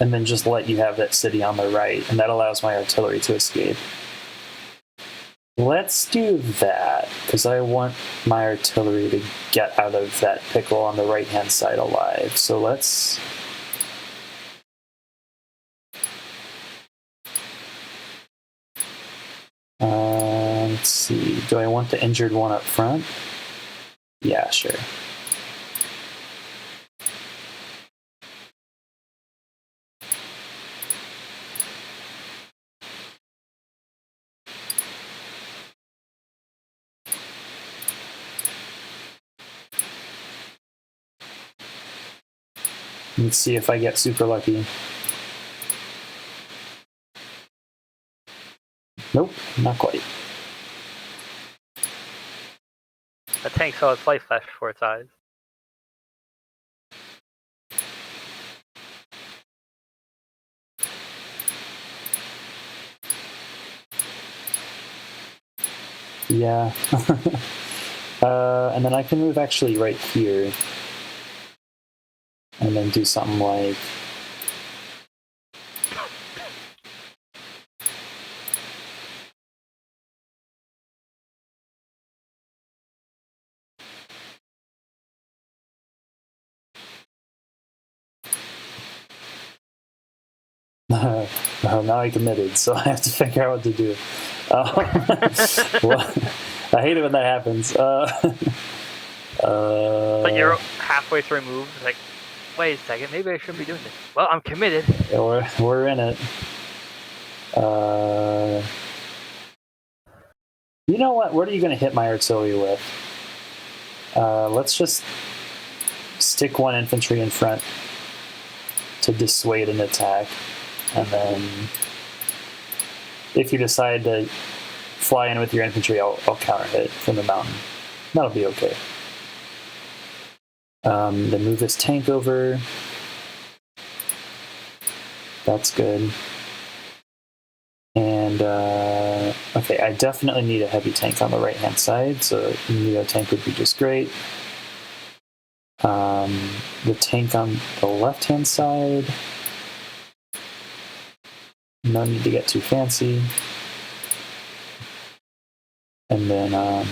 And then just let you have that city on the right, and that allows my artillery to escape. Let's do that, because I want my artillery to get out of that pickle on the right-hand side alive. So let's... let's see. Do I want the injured one up front? Yeah, sure. Let's see if I get super lucky. Nope, not quite. The tank saw its light flash before its eyes. Yeah. And then I can move actually right here. And then do something like... now I committed, so I have to figure out what to do. Well, I hate it when that happens. But you're halfway through a move, like, wait a second, maybe I shouldn't be doing this. Well, I'm committed. Yeah, we're in it. You know what? What are you going to hit my artillery with? Let's just stick one infantry in front to dissuade an attack. And then if you decide to fly in with your infantry, I'll counter hit from the mountain. That'll be okay. Then move this tank over. That's good. And, okay, I definitely need a heavy tank on the right-hand side, so a Neo tank would be just great. The tank on the left-hand side, no need to get too fancy. And then, let's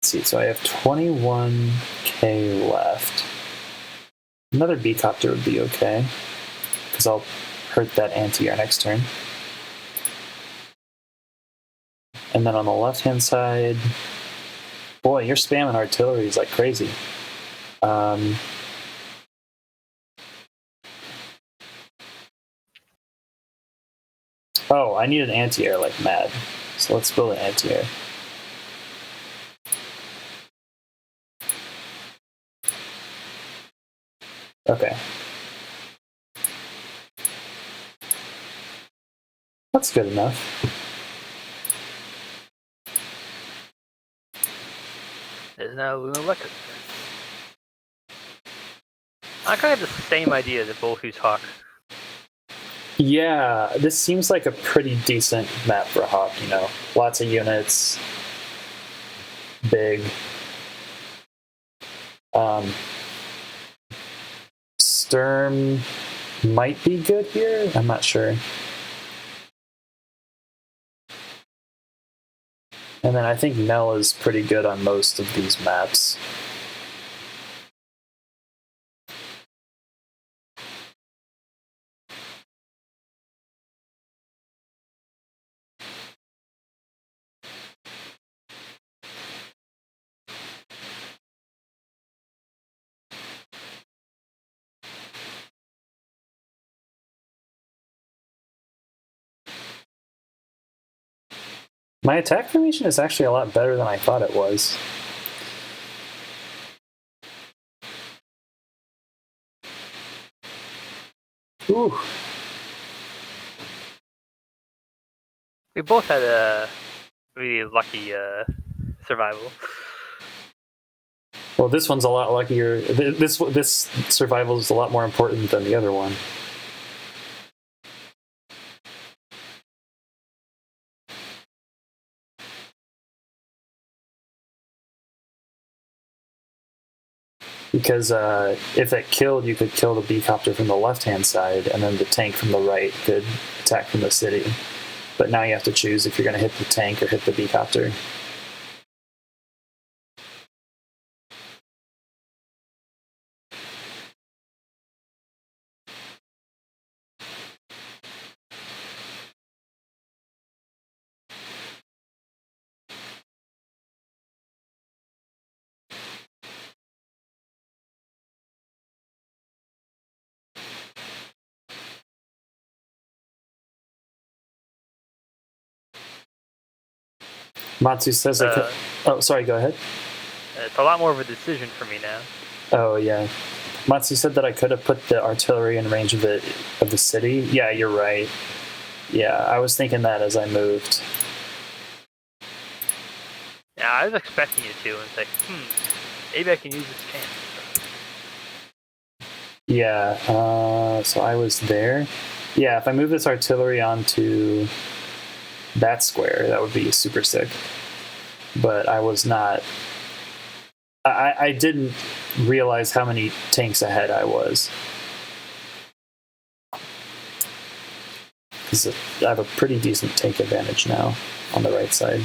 see, so I have 21k left. Another B-copter would be okay, because I'll hurt that anti-air next turn. And then on the left-hand side, boy, you're spamming artillery like crazy. Oh, I need an anti-air like mad. So let's build an anti-air. Okay. That's good enough. There's now Leka. I kind of have the same idea that both use Hawk. Yeah, this seems like a pretty decent map for Hawk, you know. Lots of units. Big. Sturm might be good here. I'm not sure. And then I think Mel is pretty good on most of these maps. My attack formation is actually a lot better than I thought it was. Ooh. We both had a really lucky survival. Well, this one's a lot luckier. This survival is a lot more important than the other one. Because if it killed, you could kill the B-copter from the left-hand side, and then the tank from the right could attack from the city. But now you have to choose if you're going to hit the tank or hit the B-copter. Matsu says I could... Oh, sorry, go ahead. It's a lot more of a decision for me now. Oh, yeah. Matsu said that I could have put the artillery in range of the city. Yeah, you're right. Yeah, I was thinking that as I moved. Yeah, I was expecting you to, and it's like, maybe I can use this chance. Yeah, so I was there. Yeah, if I move this artillery onto that square, that would be super sick. but I was not. I didn't realize how many tanks ahead I was. Because I have a pretty decent tank advantage now on the right side.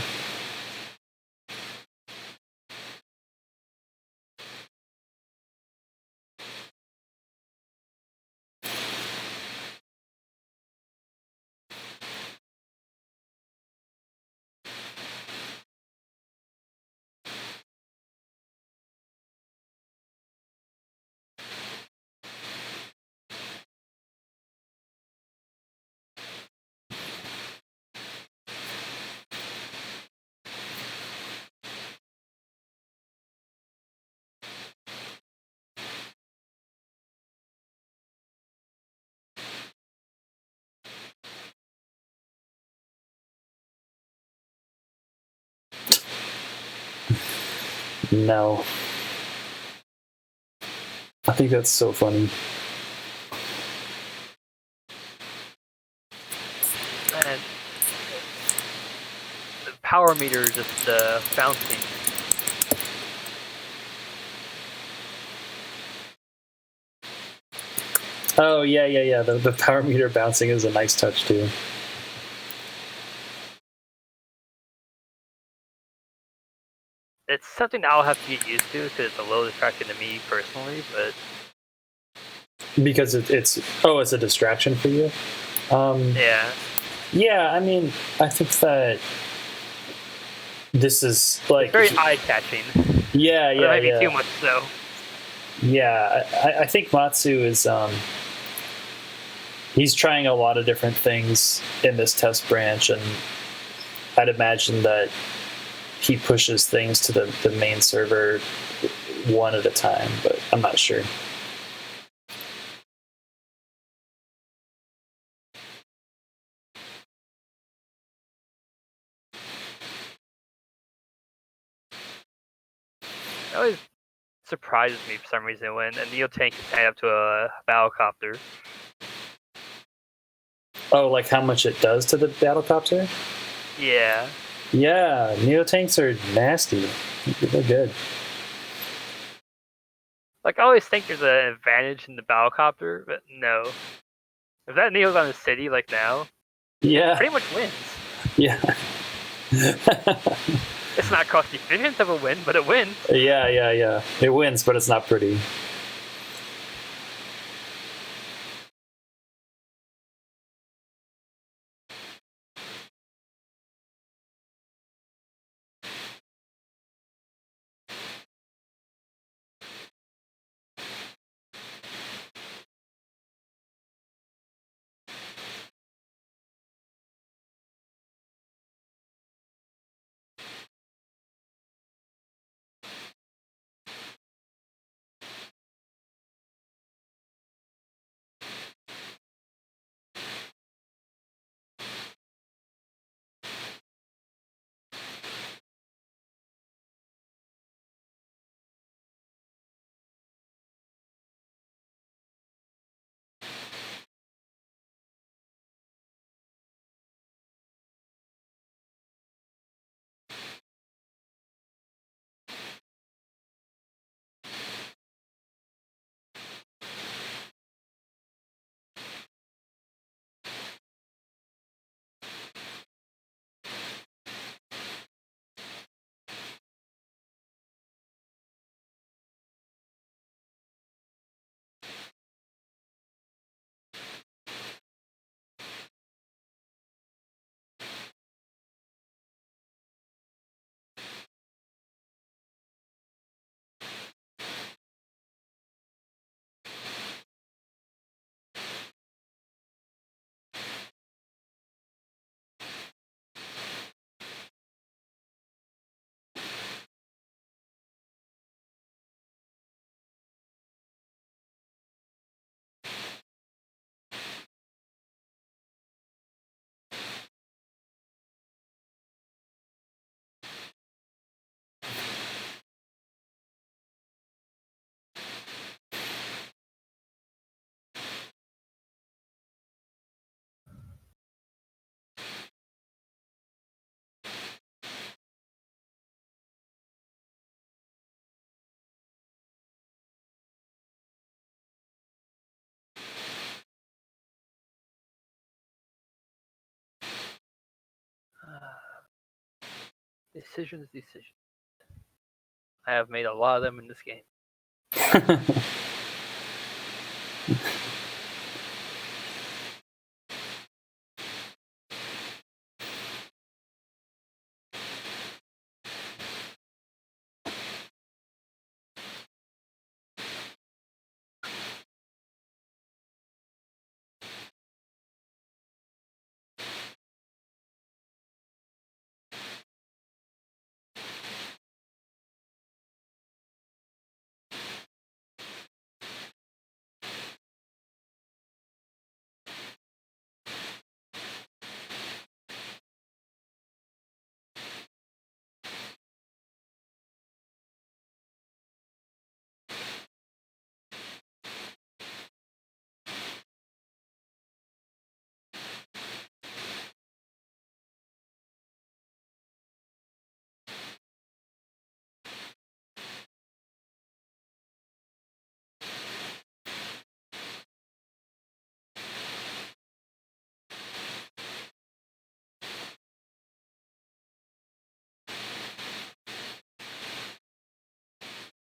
No. I think that's so funny. And the power meter just bouncing. Oh, yeah. The power meter bouncing is a nice touch, too. It's something I'll have to get used to because it's a little distracting to me personally, but Because it's a distraction for you. yeah. Yeah, I mean, I think that this is like It's very eye-catching. yeah, But it might be yeah. too much so. Yeah, I think Matsu is he's trying a lot of different things in this test branch, and I'd imagine that he pushes things to the main server one at a time, but I'm not sure. It always surprises me for some reason when a Neo tank is tied up to a battlecopter. Oh, like how much it does to the battlecopter? Yeah. Yeah, Neo tanks are nasty. They're good. Like, I always think there's an advantage in the battlecopter, but no. If that Neo's on the city, like now, Yeah, pretty much wins. yeah. It's not cost efficient of a win, but it wins. Yeah. It wins, but it's not pretty. Decisions. I have made a lot of them in this game.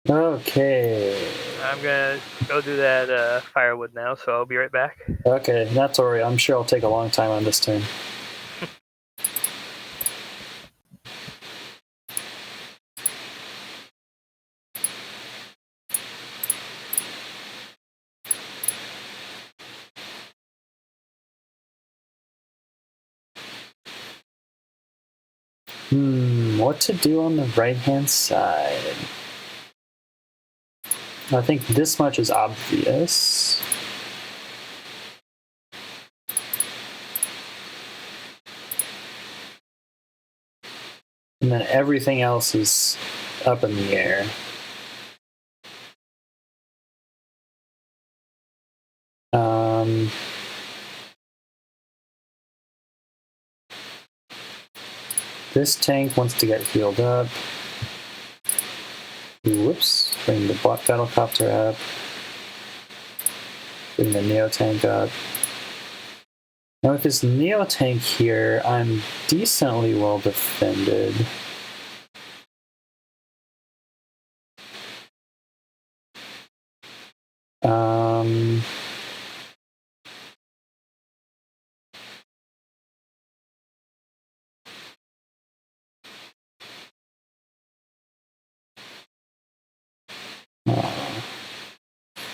Okay. I'm gonna go do that firewood now, so I'll be right back. Okay, not to worry. I'm sure I'll take a long time on this turn. What to do on the right-hand side? I think this much is obvious. And then everything else is up in the air. This tank wants to get healed up. Whoops. Bring the battlecopter up. Bring the Neo tank up. Now with this Neo tank here, I'm decently well defended.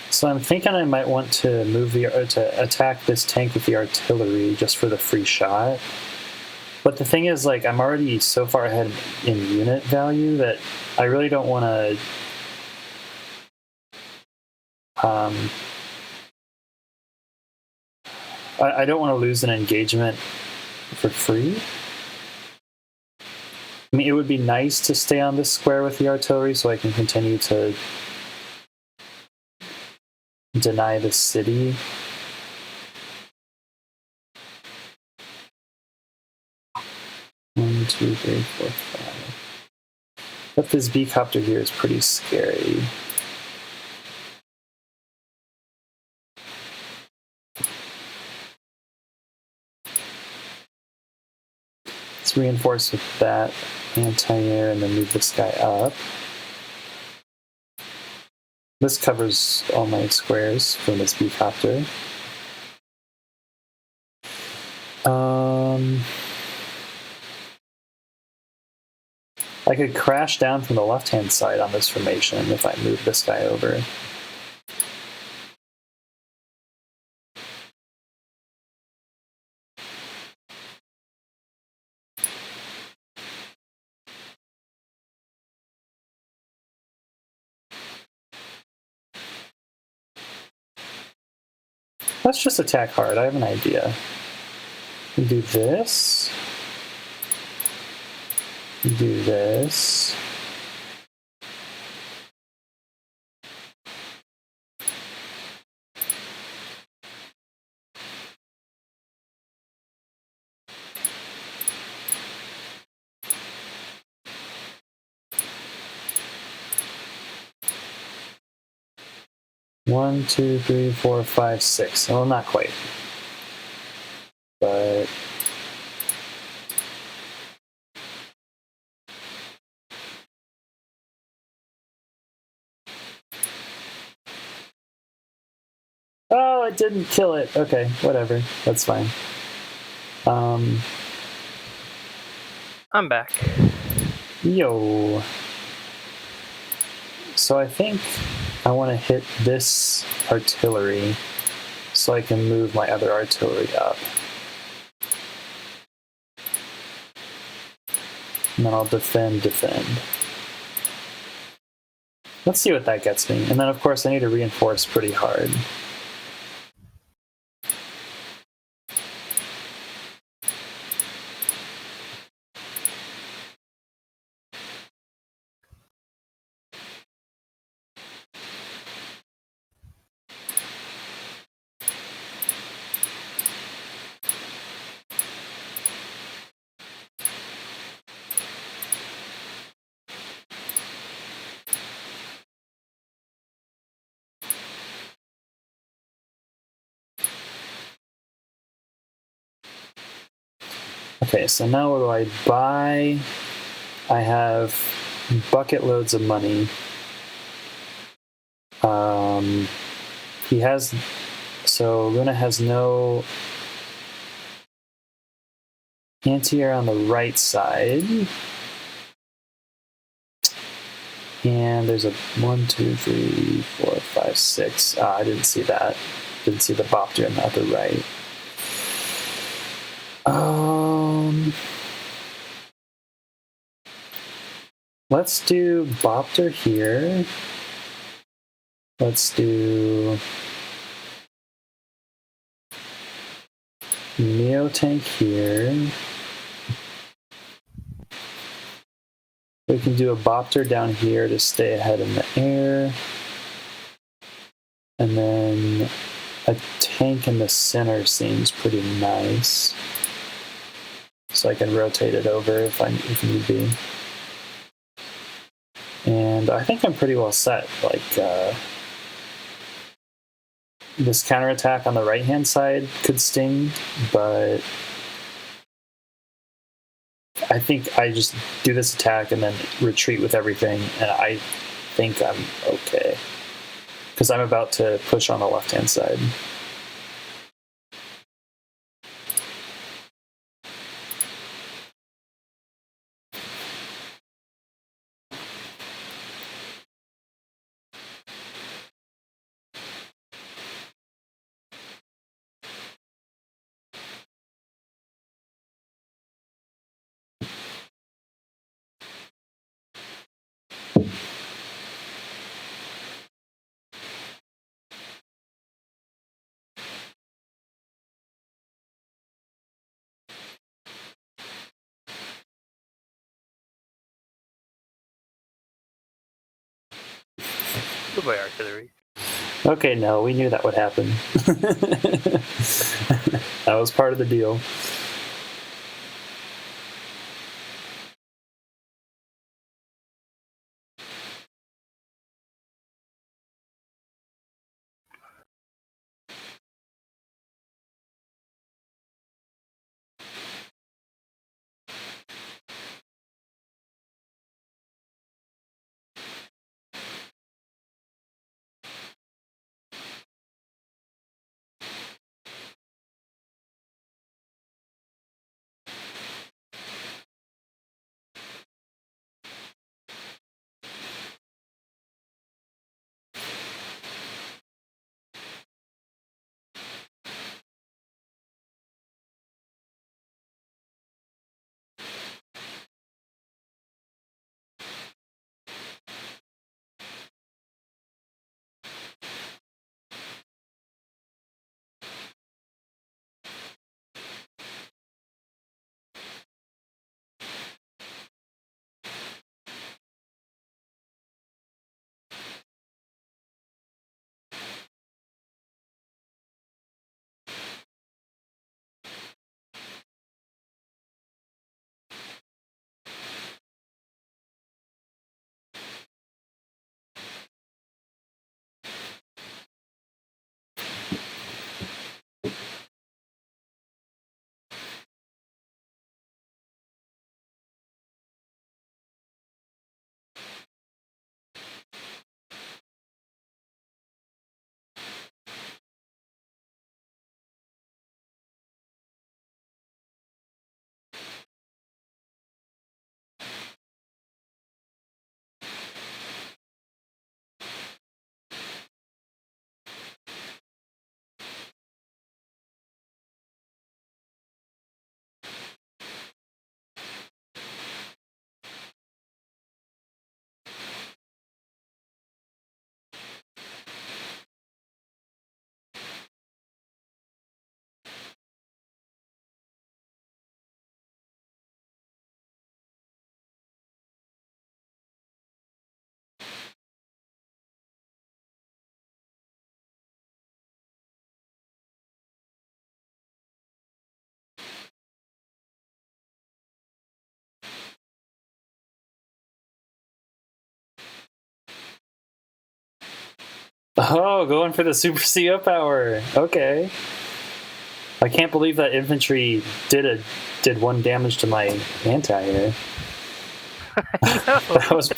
So I'm thinking I might want to to attack this tank with the artillery just for the free shot. But the thing is, like, I'm already so far ahead in unit value that I really don't want to. I don't want to lose an engagement for free. I mean, it would be nice to stay on this square with the artillery so I can continue to deny the city. One, two, three, four, five. But this B-copter here is pretty scary. Let's reinforce with that anti-air and then move this guy up. This covers all my squares from this B-copter. I could crash down from the left-hand side on this formation if I move this guy over. Let's just attack hard. I have an idea. We do this. We do this. One, two, three, four, five, six. Well, not quite. But Oh, it didn't kill it. Okay, whatever. That's fine. I'm back. Yo. So I think I want to hit this artillery so I can move my other artillery up. And then I'll defend. Let's see what that gets me. And then, of course, I need to reinforce pretty hard. Okay, so now what do I buy? I have bucket loads of money. He has, so Luna has no anti-air on the right side. And there's a 1, 2, 3, 4, 5, 6. I didn't see that. Didn't see the Bopter on the upper right. Let's do Bopter here. Let's do Neo Tank here. We can do a Bopter down here to stay ahead in the air. And then a tank in the center seems pretty nice. So I can rotate it over if need be. And I think I'm pretty well set. Like, this counterattack on the right-hand side could sting, but I think I just do this attack and then retreat with everything, and I think I'm okay. Because I'm about to push on the left-hand side. Goodbye, artillery. Okay, no, we knew that would happen. That was part of the deal. Oh, going for the super CO power. Okay. I can't believe that infantry did 1 damage to my anti-air. That was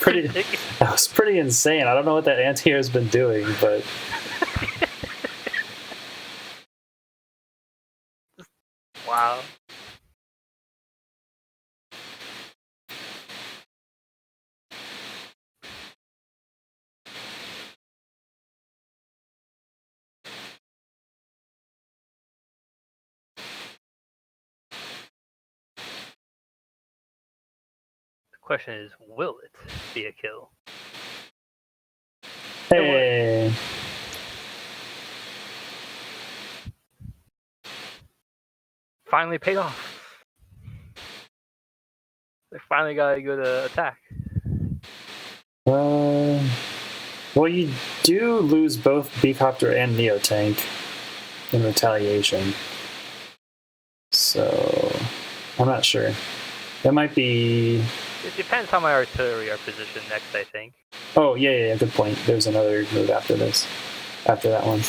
pretty insane. I don't know what that anti-air has been doing, but Wow. The question is, will it be a kill? hey. Finally paid off. They finally got a good attack. Well, you do lose both Beecopter and Neotank in retaliation. So, I'm not sure. That might be... It depends how my artillery are positioned next, I think. Oh, yeah, good point. There's another move after this. After that one.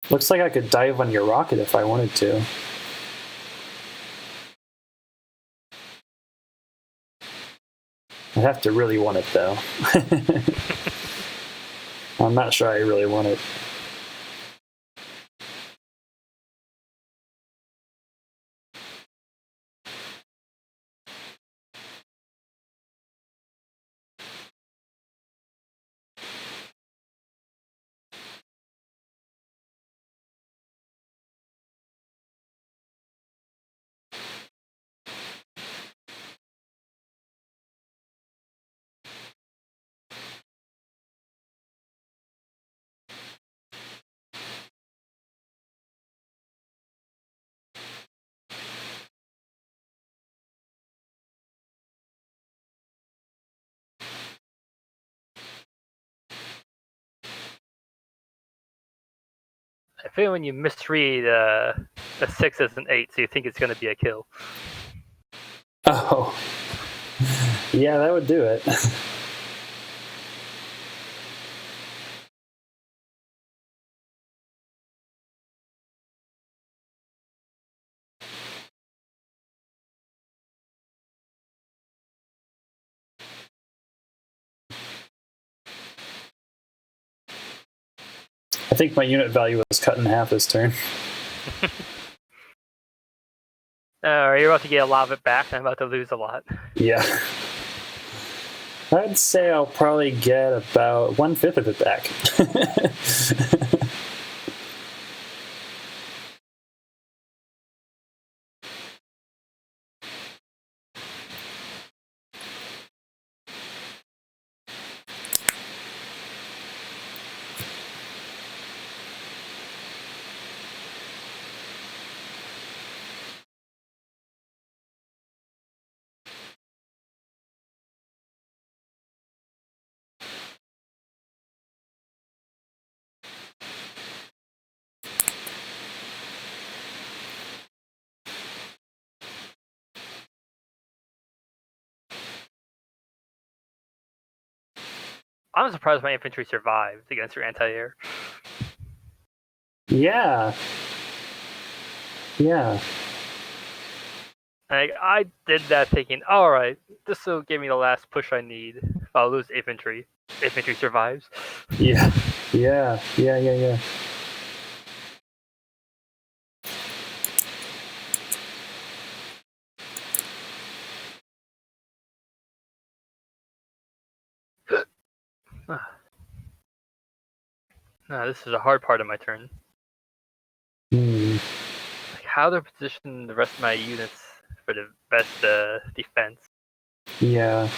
Looks like I could dive on your rocket if I wanted to. I'd have to really want it, though. I'm not sure I really want it. I feel when you misread a 6 as an 8, so you think it's going to be a kill. Oh. Yeah, that would do it. I think my unit value was cut in half this turn. You're about to get a lot of it back, and I'm about to lose a lot. Yeah. I'd say I'll probably get about 1/5 of it back. I'm surprised my infantry survived against your anti-air. Yeah. I did that thinking, alright, this will give me the last push I need if I'll lose infantry. Infantry survives. Yeah. This is a hard part of my turn. Like how to position the rest of my units for the best defense. Yeah.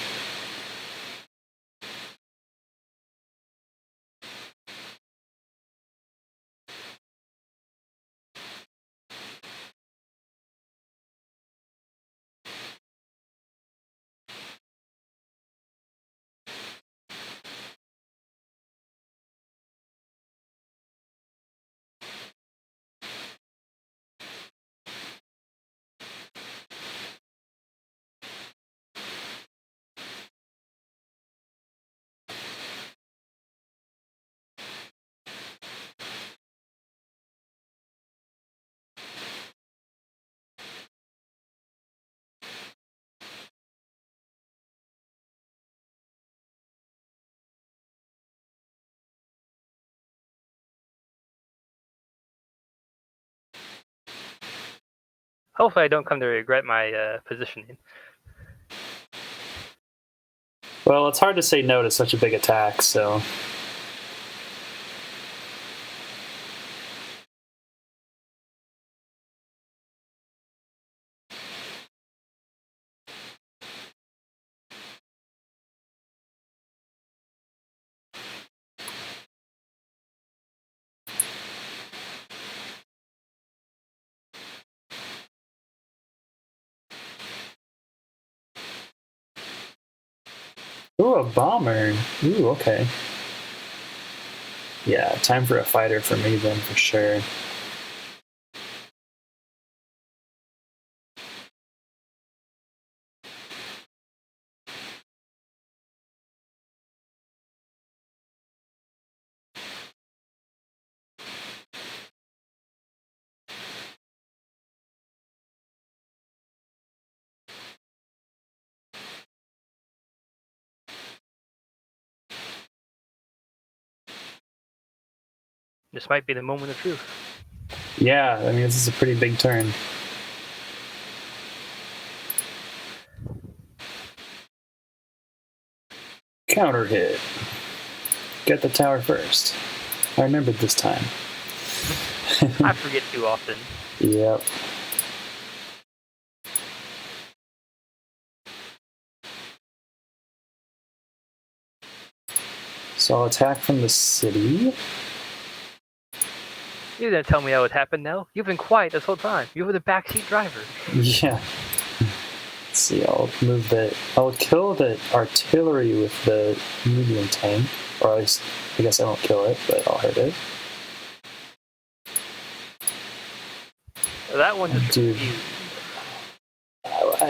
Hopefully I don't come to regret my positioning. Well, it's hard to say no to such a big attack, so... Ooh, a bomber. Ooh, okay. Yeah, time for a fighter for me then, for sure. This might be the moment of truth. Yeah, I mean, this is a pretty big turn. Counter hit. Get the tower first. I remembered this time. I forget too often. Yep. So I'll attack from the city. You didn't tell me that would happen now. You've been quiet this whole time. You were the backseat driver. Yeah. Let's see, I'll move the... I'll kill the artillery with the medium tank. Or at least, I guess I won't kill it, but I'll hurt it. That one just Dude.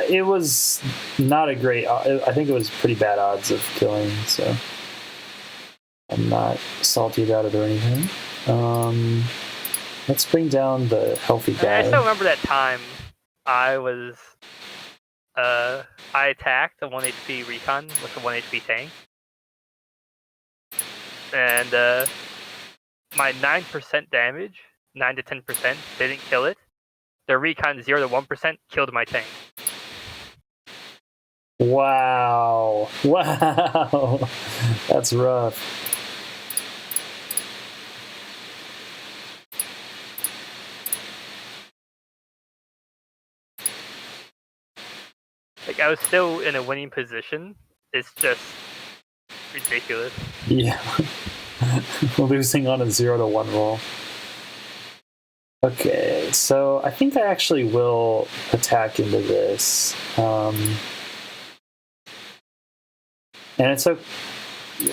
It was not a great... I think it was pretty bad odds of killing, so... I'm not salty about it or anything. Let's bring down the healthy guy. I still remember that time I attacked a 1 HP recon with a 1 HP tank. And my 9% damage, 9 to 10%, didn't kill it. The recon 0 to 1% killed my tank. Wow. Wow. That's rough. Like, I was still in a winning position. It's just ridiculous. Yeah. Losing on a 0 to 1 roll. Okay, so I think I actually will attack into this. And it's okay.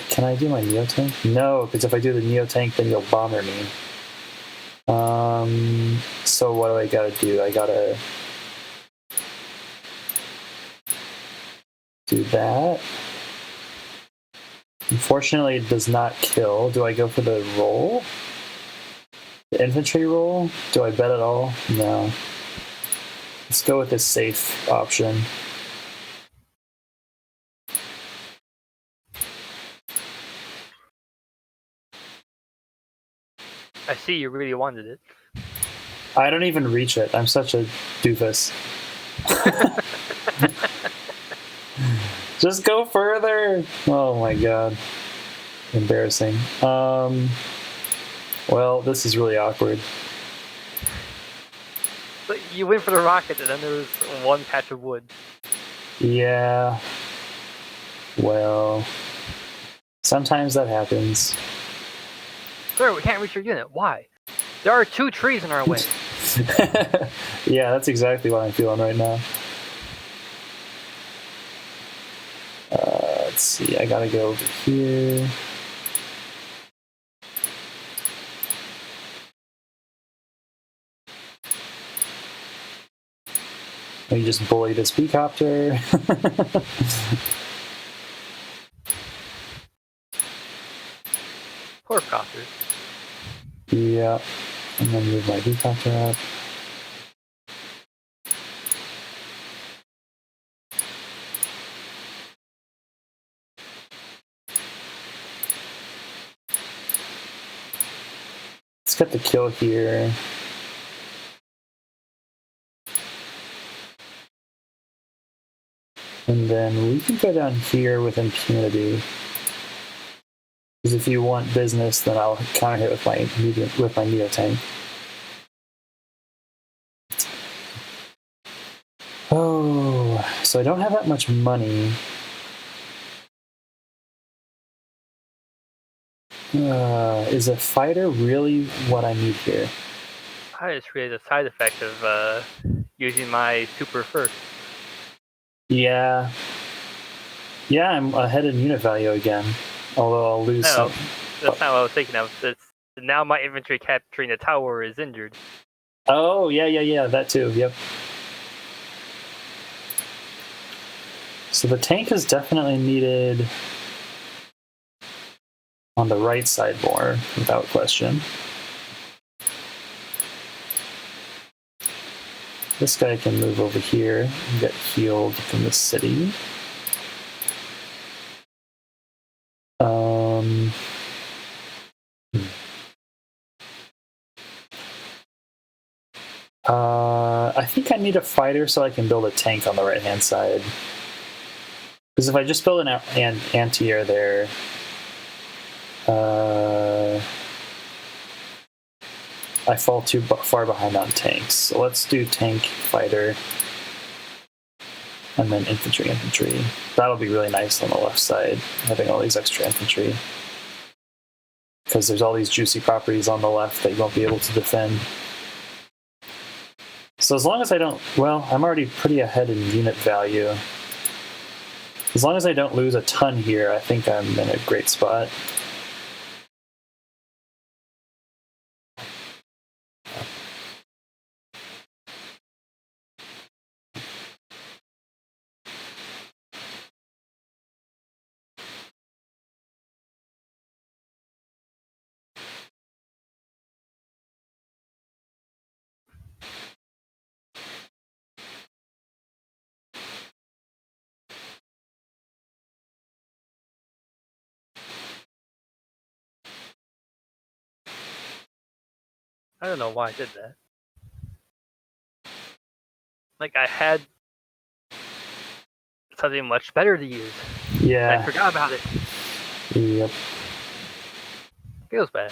Can I do my Neo Tank? No, because if I do the Neo Tank, then you'll bomber me. So what do I gotta do? I gotta do that. Unfortunately, it does not kill. Do I go for the roll? The infantry roll? Do I bet at all? No. Let's go with this safe option. I see you really wanted it. I don't even reach it. I'm such a doofus. Just go further. Oh my god. Embarrassing. Well, this is really awkward. But you went for the rocket, and then there was one patch of wood. Yeah. Well, sometimes that happens. Sir, we can't reach your unit. Why? There are 2 trees in our way. Yeah, that's exactly what I'm feeling right now. Let's see, I gotta go over here. Maybe just bully this beecopter. Poor copter. Yeah, and then move my beecopter up. Let's get the kill here. And then we can go down here with impunity. Because if you want business, then I'll counter hit with my neo tank. Oh, so I don't have that much money. Is a fighter really what I need here? I just created a side effect of using my super first. Yeah. Yeah, I'm ahead in unit value again. Although I'll lose some. That's not what I was thinking of. It's now my infantry capturing the tower is injured. Oh, yeah, that too, yep. So the tank is definitely needed on the right side more, without question. This guy can move over here and get healed from the city. I think I need a fighter so I can build a tank on the right-hand side. Because if I just build an anti-air there, I fall too far behind on tanks. So let's do tank, fighter, and then infantry. That'll be really nice on the left side, having all these extra infantry. Because there's all these juicy properties on the left that you won't be able to defend. So as long as I don't... Well, I'm already pretty ahead in unit value. As long as I don't lose a ton here, I think I'm in a great spot. I don't know why I did that. Like, I had something much better to use. Yeah. I forgot about it. Yep. Feels bad.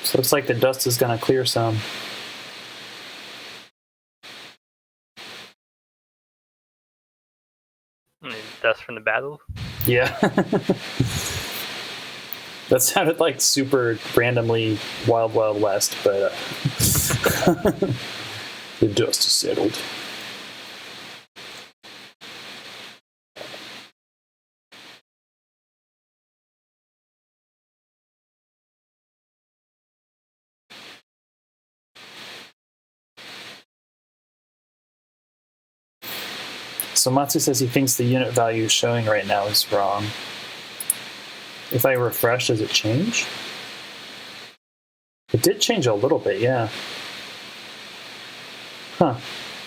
So looks like the dust is going to clear some. Dust from the battle? Yeah. That sounded like super randomly Wild Wild West, but the dust is settled. So Matsu says he thinks the unit value showing right now is wrong. If I refresh, does it change? It did change a little bit, yeah. Huh.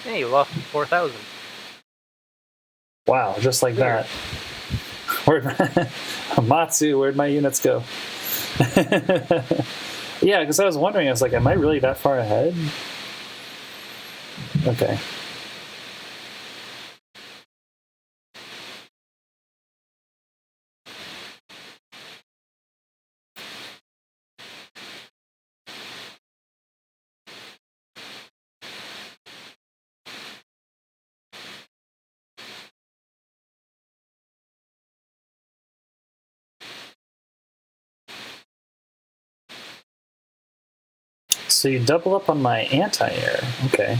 Hey, you lost 4,000. Wow, just like that. Matsu, where'd my units go? Yeah, because I was wondering, I was like, am I really that far ahead? Okay. So you double up on my anti-air. Okay.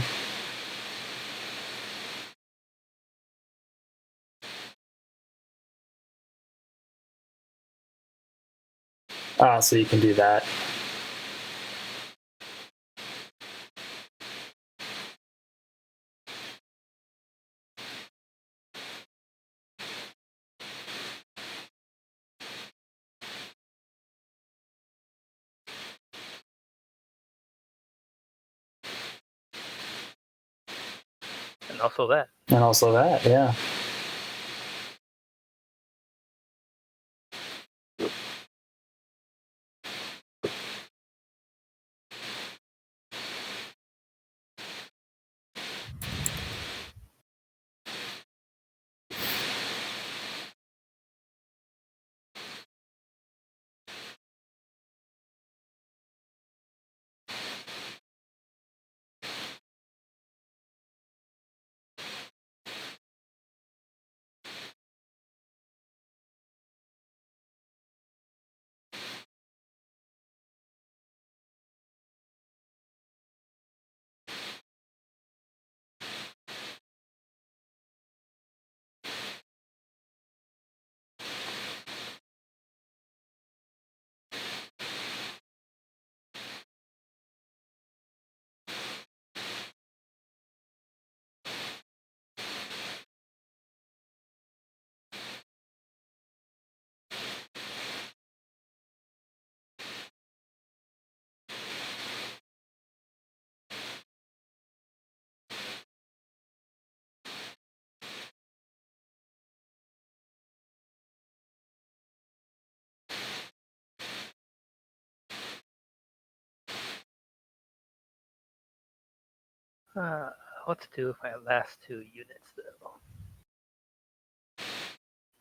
Ah, so you can do that. And also that. And also that, yeah. What to do with my last 2 units, though?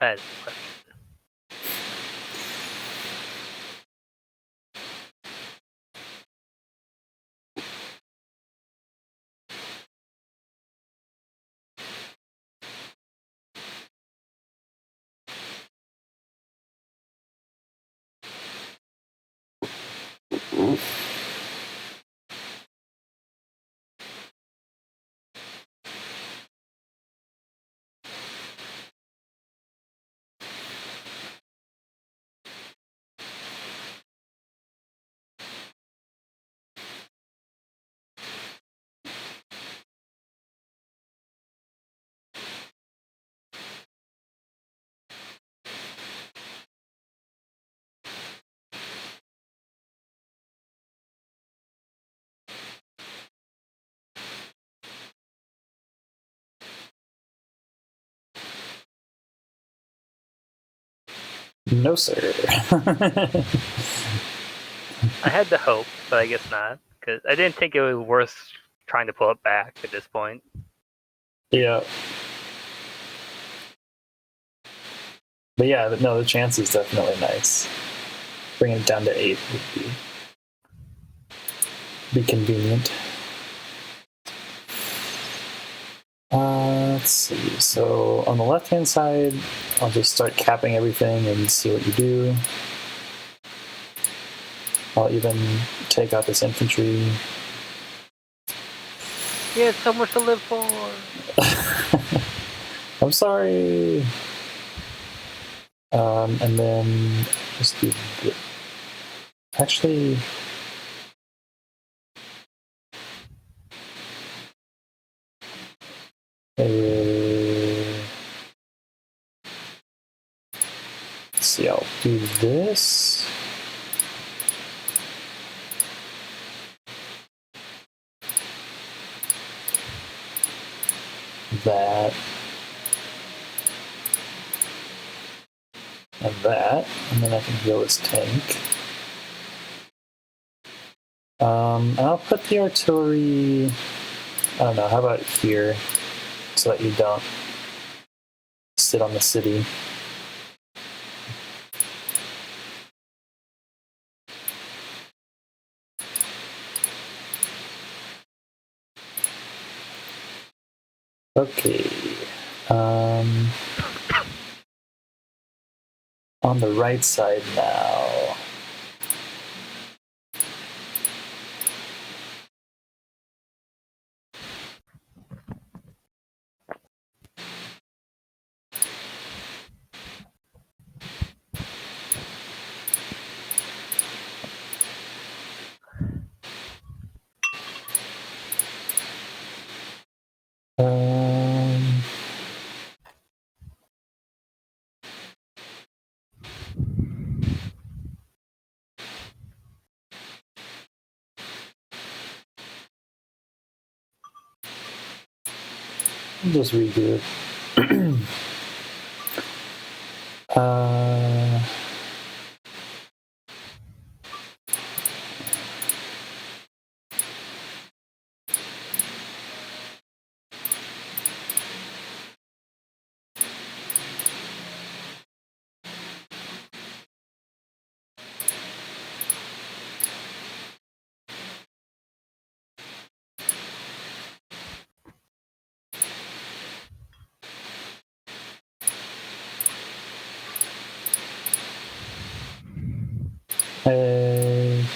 That is the question. No, sir. I had the hope, but I guess not, because I didn't think it was worth trying to pull it back at this point. Yeah. But yeah, no, the chance is definitely nice. Bringing it down to 8 would be convenient. Let's see. So on the left-hand side, I'll just start capping everything and see what you do. I'll even take out this infantry. He has so much to live for. I'm sorry. And then just do this. Actually, let's see, I'll do this. That. And that. And then I can heal this tank. And I'll put the artillery, I don't know, how about here? So that you don't sit on the city. Okay. On the right side now. I'll just redo it.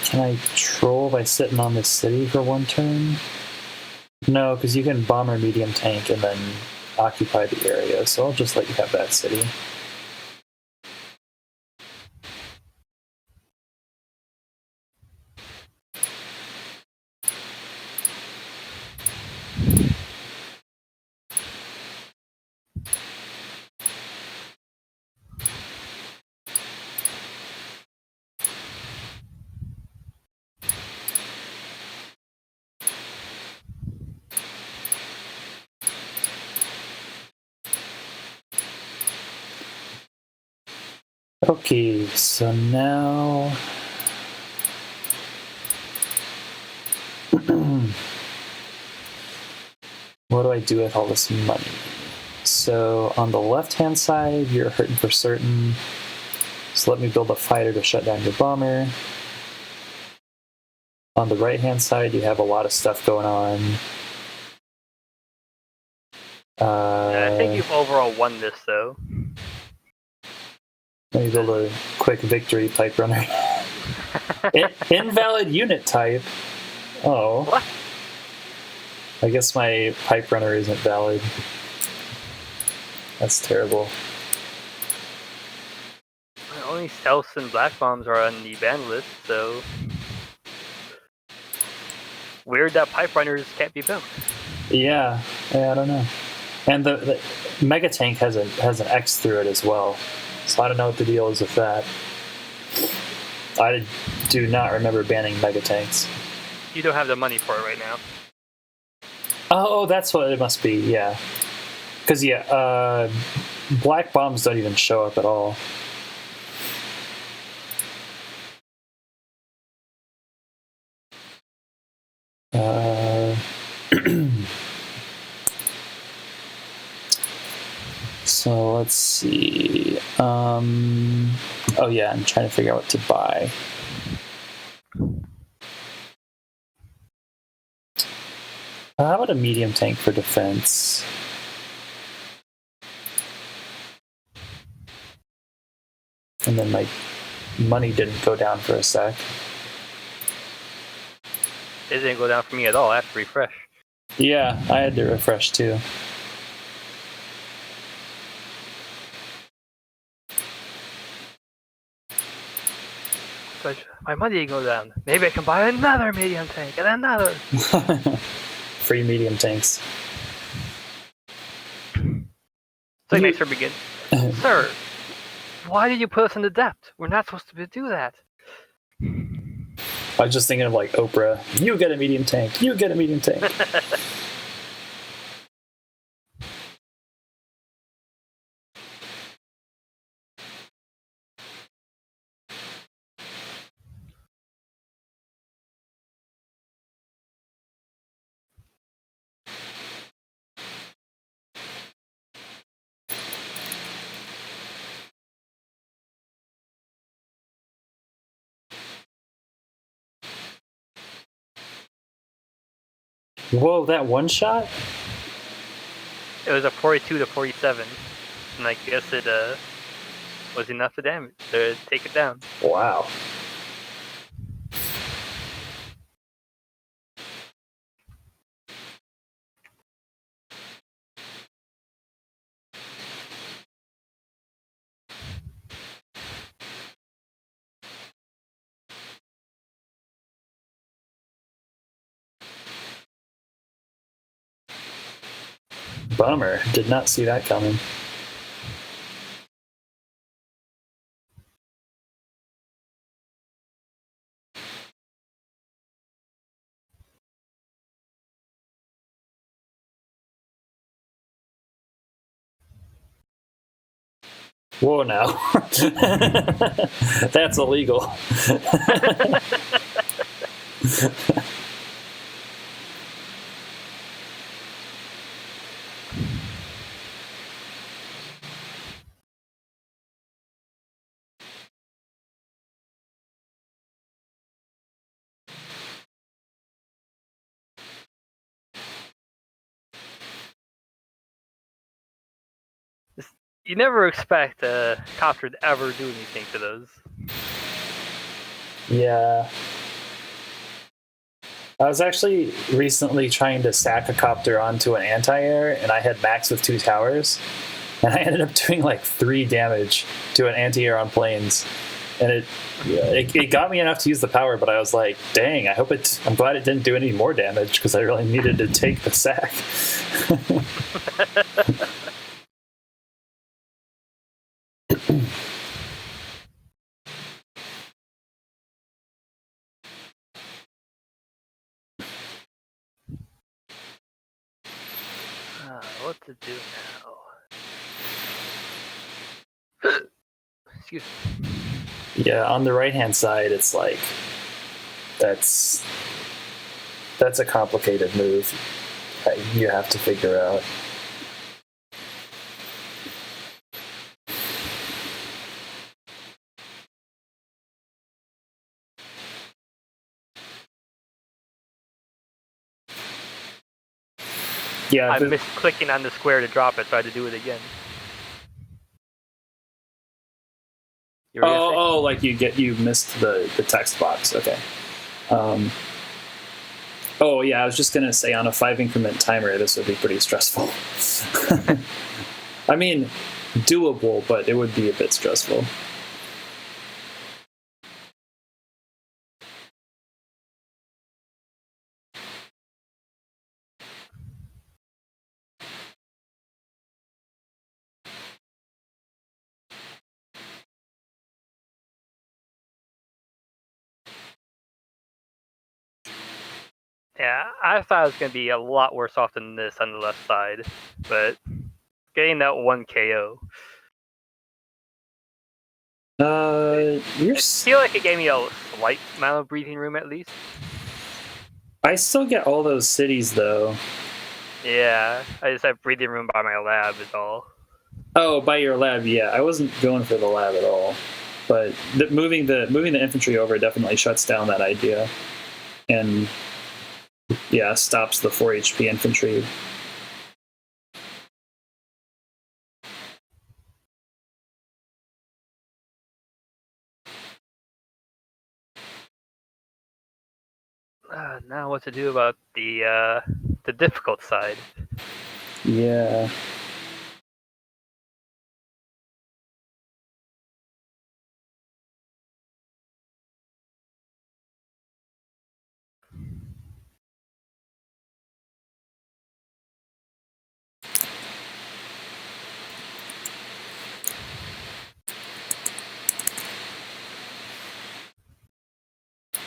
Can I troll by sitting on this city for one turn? No, because you can bomber medium tank and then occupy the area, so I'll just let you have that city. Okay, so now what do I do with all this money? So on the left-hand side, you're hurting for certain. So let me build a fighter to shut down your bomber. On the right-hand side, you have a lot of stuff going on. I think you've overall won this, though. Let me build a quick victory pipe runner. Invalid unit type. Oh. What? I guess my pipe runner isn't valid. That's terrible. Only stealths and black bombs are on the ban list, so weird that pipe runners can't be built. Yeah, I don't know. And the Mega Tank has an X through it as well, so I don't know what the deal is with that. I do not remember banning Mega Tanks. You don't have the money for it right now. Oh, that's what it must be. Yeah, because black bombs don't even show up at all. So let's see. Oh yeah, I'm trying to figure out what to buy. How about a medium tank for defense? And then my money didn't go down for a sec. It didn't go down for me at all. I have to refresh. Yeah, I had to refresh too. But my money didn't go down. Maybe I can buy another medium tank and another. Free medium tanks. So next we begin. Sir, why did you put us in the depth? We're not supposed to do that. I was just thinking of like Oprah. You get a medium tank. You get a medium tank. Whoa, that one shot? It was a 42 to 47, and I guess it was enough to damage to take it down. Wow. Bummer. Did not see that coming. Whoa, now. That's illegal. You never expect a copter to ever do anything to those. Yeah. I was actually recently trying to stack a copter onto an anti-air, and I had max with 2 towers, and I ended up doing like 3 damage to an anti-air on planes, and it got me enough to use the power, but I was like, dang, I'm glad it didn't do any more damage, because I really needed to take the sack. What to do now? Excuse me. Yeah, on the right-hand side, it's like, that's a complicated move that you have to figure out. Yeah, I missed clicking on the square to drop it, so I had to do it again. Oh, like you missed the text box. Okay. Oh yeah, I was just gonna say on a 5 increment timer, this would be pretty stressful. I mean, doable, but it would be a bit stressful. Yeah, I thought it was going to be a lot worse off than this on the left side, but getting that 1 KO. I feel like it gave me a slight amount of breathing room at least. I still get all those cities though. Yeah, I just have breathing room by my lab is all. Oh, by your lab, yeah. I wasn't going for the lab at all, but moving the infantry over definitely shuts down that idea, and yeah, stops the 4 HP infantry. Now what to do about the difficult side? Yeah.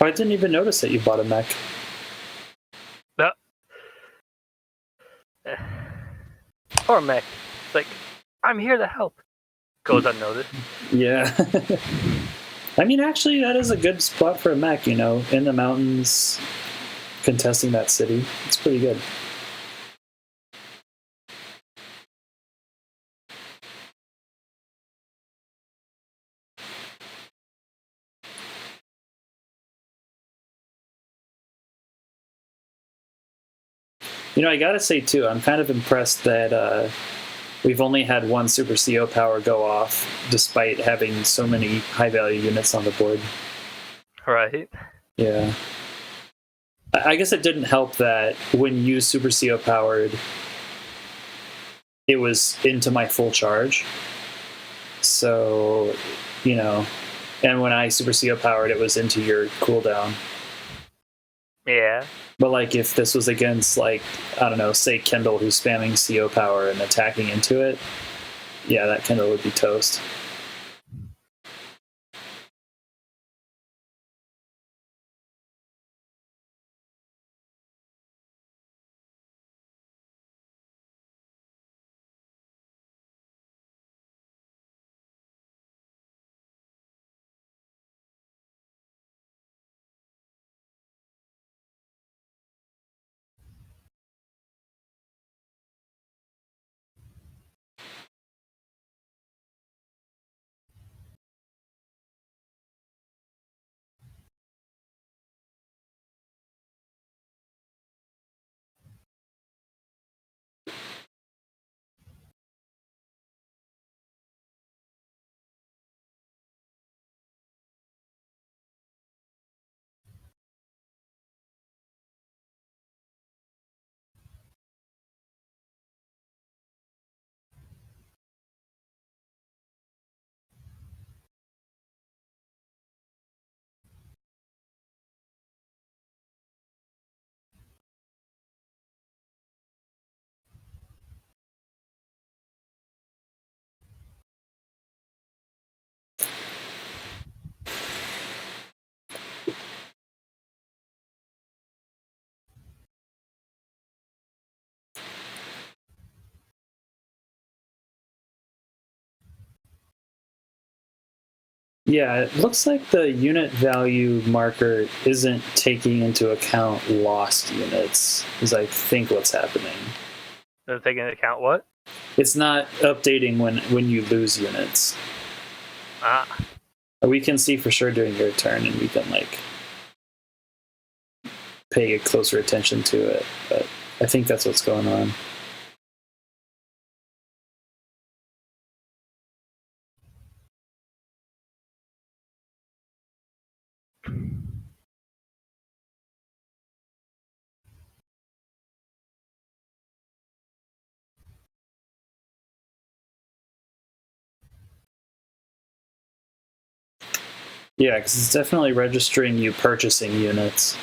Oh, I didn't even notice that you bought a mech. No. Poor mech. It's like, I'm here to help. Goes unnoticed. Yeah. I mean, actually, that is a good spot for a mech, in the mountains, contesting that city. It's pretty good. I gotta say, too, I'm kind of impressed that we've only had 1 Super CO power go off, despite having so many high-value units on the board. Right. Yeah. I guess it didn't help that when you Super CO powered, it was into my full charge. So, and when I Super CO powered, it was into your cooldown. Yeah. But like if this was against I don't know, say Kendall who's spamming CO power and attacking into it, yeah, that Kendall would be toast. Yeah, it looks like the unit value marker isn't taking into account lost units, is I think what's happening. Does it take into account what? It's not updating when you lose units. Ah. We can see for sure during your turn, and we can like pay closer attention to it. But I think that's what's going on. Yeah, because it's definitely registering you purchasing units.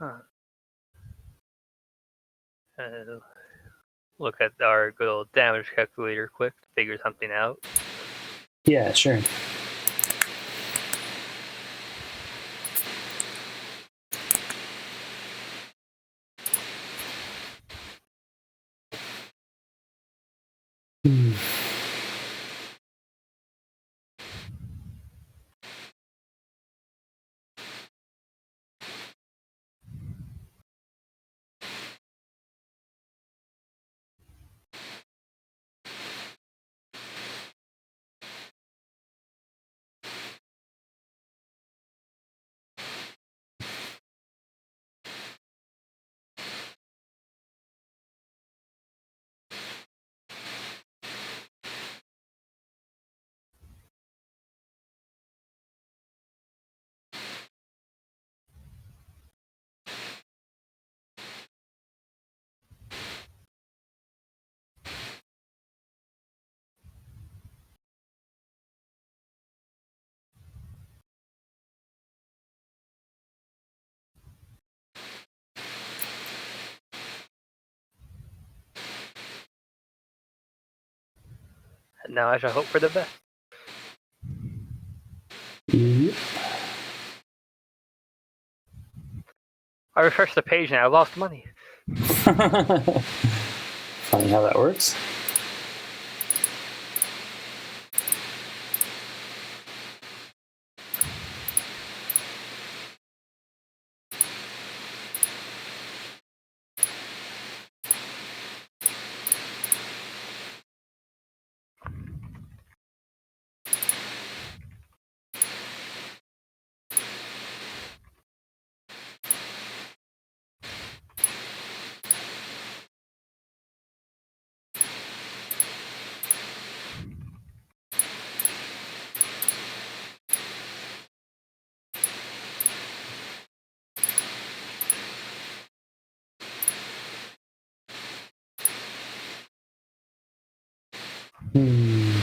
Huh. Look at our good old damage calculator quick to figure something out. Yeah, sure. And now I shall hope for the best. Yep. I refreshed the page and I lost money. Funny how that works. Hmm.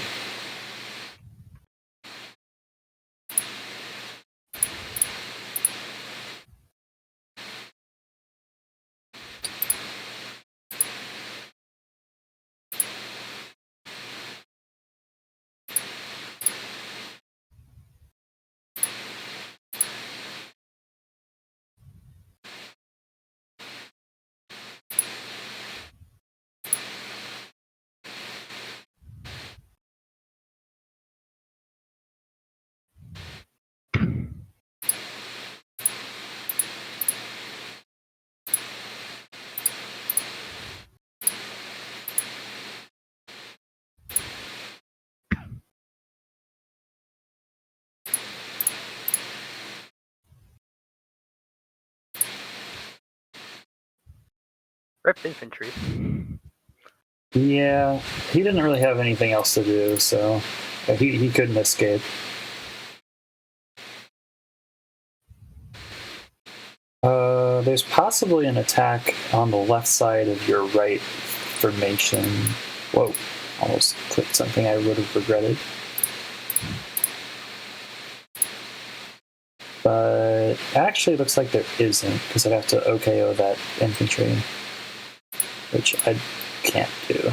Rip infantry. Yeah, he didn't really have anything else to do, so he couldn't escape. There's possibly an attack on the left side of your right formation. Whoa, almost clicked something I would have regretted. But actually, it looks like there isn't, because I'd have to OKO that infantry, which I can't do.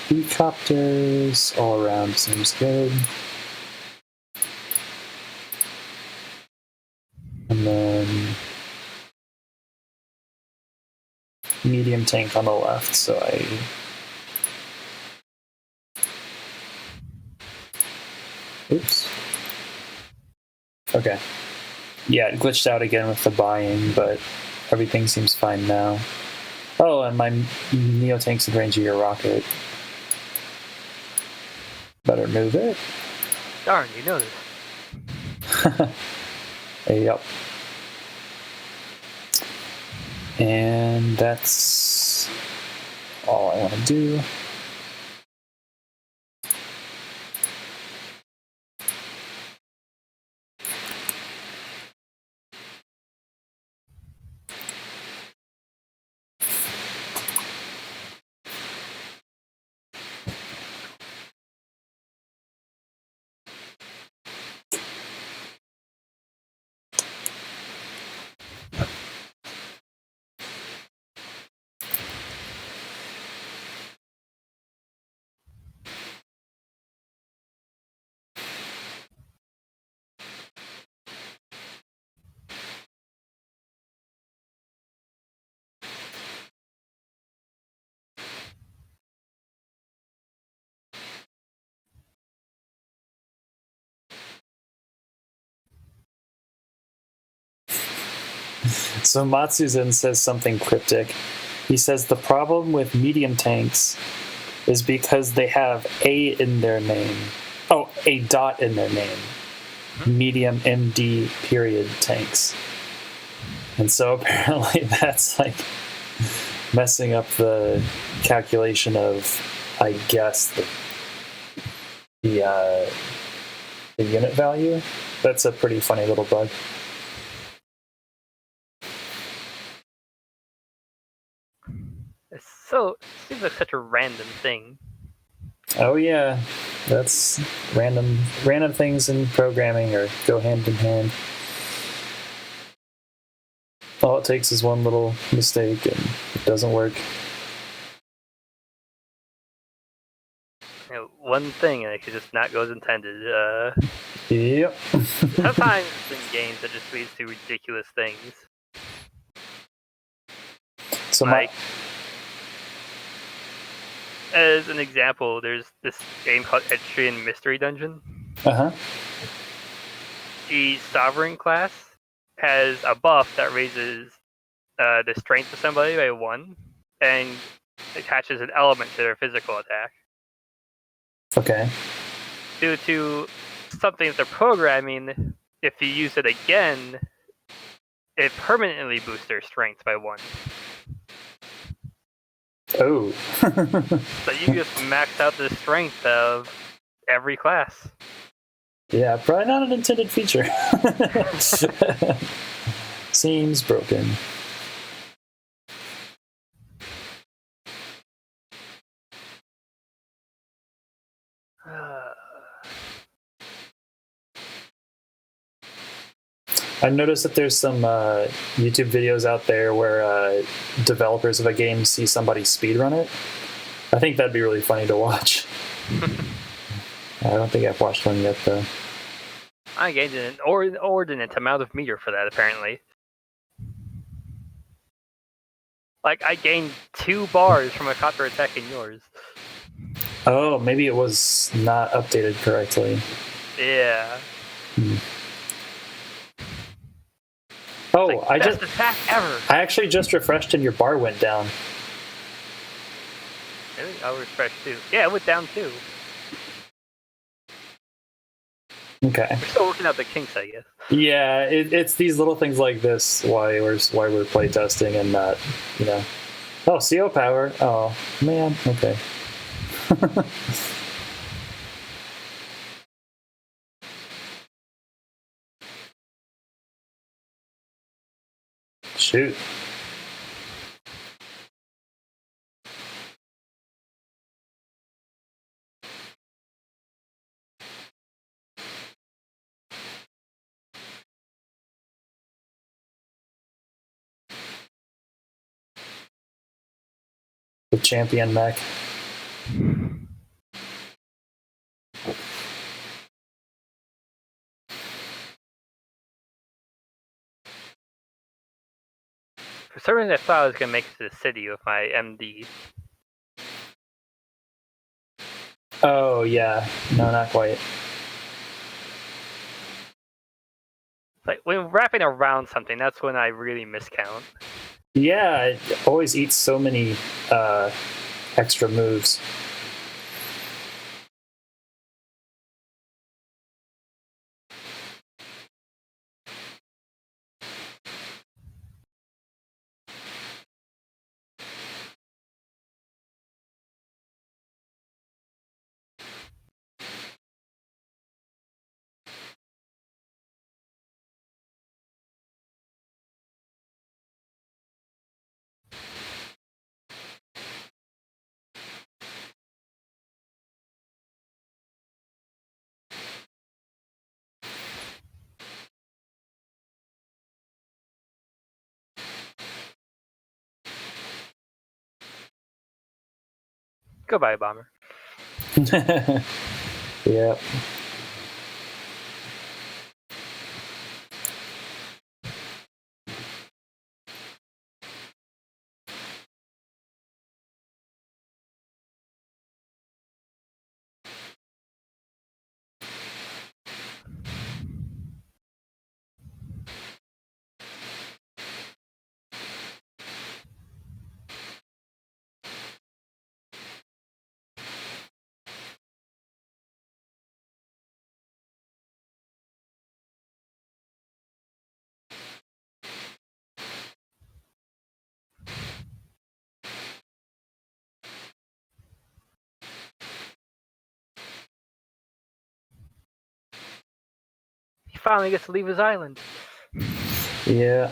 B-copters all around seems good. And then medium tank on the left, so oops. Okay. Yeah, it glitched out again with the buying, but everything seems fine now. Oh, and my Neo-tank's in range of your rocket. Better move it. Darn, you know this. Yep. And that's all I want to do. So Matsuzen says something cryptic. He says the problem with medium tanks is because they have A in their name. Oh, a dot in their name. Medium MD period tanks. And so apparently that's like messing up the calculation of, I guess, the unit value. That's a pretty funny little bug. So it seems like such a random thing. Oh yeah, that's random things in programming or go hand in hand. All it takes is one little mistake and it doesn't work. You know, one thing and it could just not go as intended. Yep. Sometimes in games it just leads to ridiculous things. So like, as an example, there's this game called Etrian Mystery Dungeon. The Sovereign class has a buff that raises the strength of somebody by 1 and attaches an element to their physical attack. Okay. Due to something that they're programming, if you use it again, it permanently boosts their strength by 1. Oh. So you just max out the strength of every class. Yeah, probably not an intended feature. Seems broken. I noticed that there's some YouTube videos out there where developers of a game see somebody speedrun it. I think that'd be really funny to watch. I don't think I've watched one yet, though. I gained an inordinate amount of meter for that, apparently. Like, I gained 2 bars from a copter attack in yours. Oh, maybe it was not updated correctly. Yeah. Oh, like, best attack ever. I actually just refreshed and your bar went down. Really? I'll refresh too. Yeah, it went down too. Okay. We're still working out the kinks, I guess. Yeah, it's these little things like this why we're playtesting and not, you know. Oh, CO power. Oh man. Okay. Shoot. The champion mech. For some reason, I thought I was gonna make it to the city with my MD. Oh yeah. No, not quite. Like, when wrapping around something, that's when I really miscount. Yeah, it always eats so many extra moves. Goodbye, Bomber. Yep. He finally gets to leave his island. Yeah.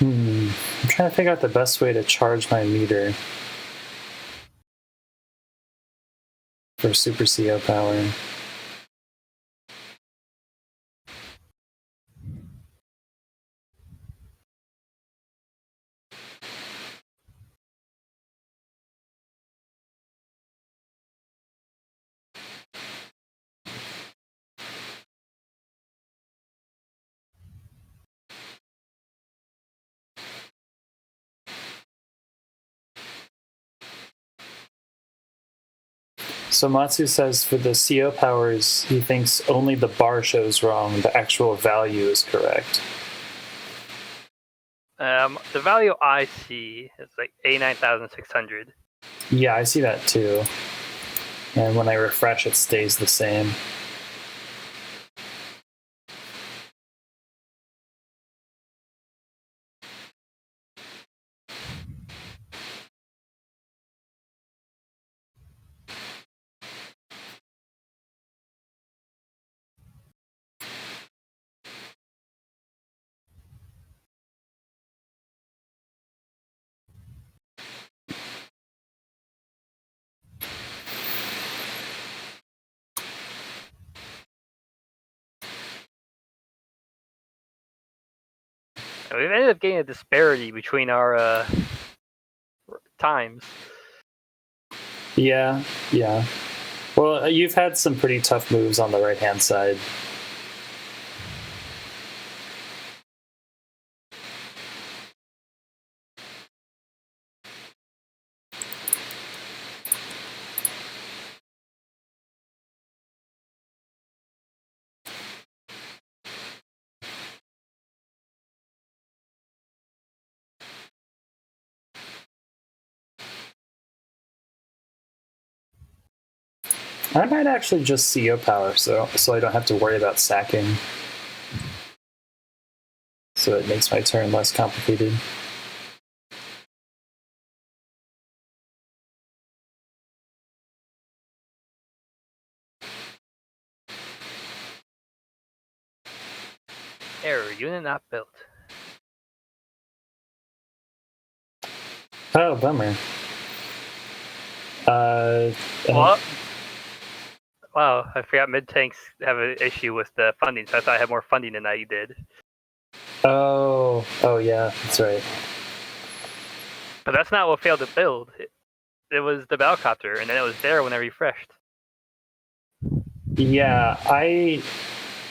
I'm trying to figure out the best way to charge my meter for Super CO power. So Matsu says for the CO powers, he thinks only the bar shows wrong. The actual value is correct. The value I see is like 89,600. Yeah, I see that too. And when I refresh, it stays the same. And we've ended up getting a disparity between our times. Yeah. Well, you've had some pretty tough moves on the right-hand side. I might actually just CO power, so I don't have to worry about sacking. So it makes my turn less complicated. Error, unit not built. Oh, bummer. What? Wow, I forgot mid tanks have an issue with the funding, so I thought I had more funding than I did. Oh, yeah, that's right. But that's not what failed to build. It was the Balcopter, and then it was there when I refreshed. Yeah,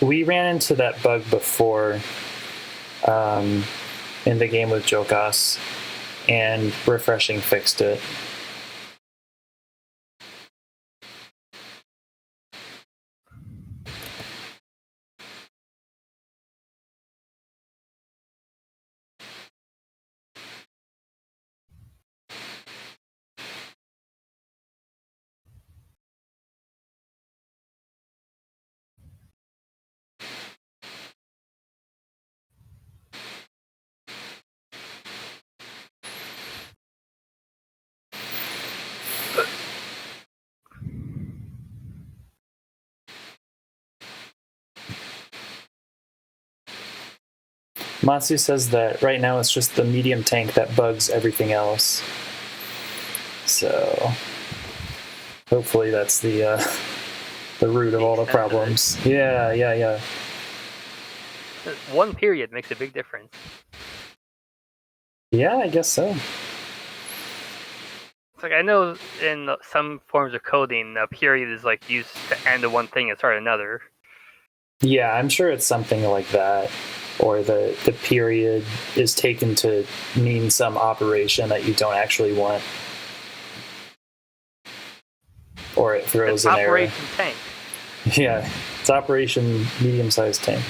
we ran into that bug before in the game with Jokas, and refreshing fixed it. Matsu says that right now it's just the medium tank that bugs everything else. So hopefully that's the root of all the problems. Yeah. One period makes a big difference. Yeah, I guess so. It's like I know in some forms of coding, a period is like used to end one thing and start another. Yeah, I'm sure it's something like that. Or the period is taken to mean some operation that you don't actually want. Or it throws an error. Operation tank. Yeah, it's Operation Medium-Sized Tank.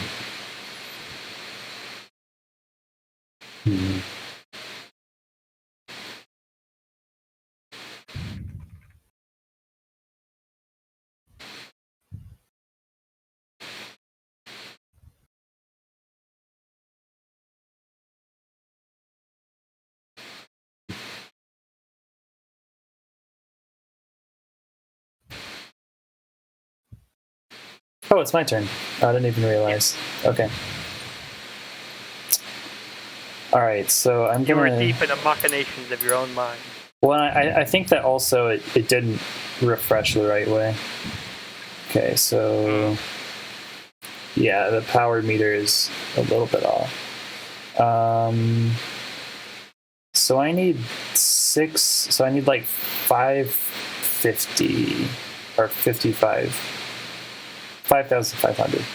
Oh, it's my turn. I didn't even realize. Okay. All right, so I'm You gonna. were deep in the machinations of your own mind. Well, I think that also it didn't refresh the right way. Okay, so yeah, the power meter is a little bit off. So I need 6. So I need like 550 or 55. 5,500.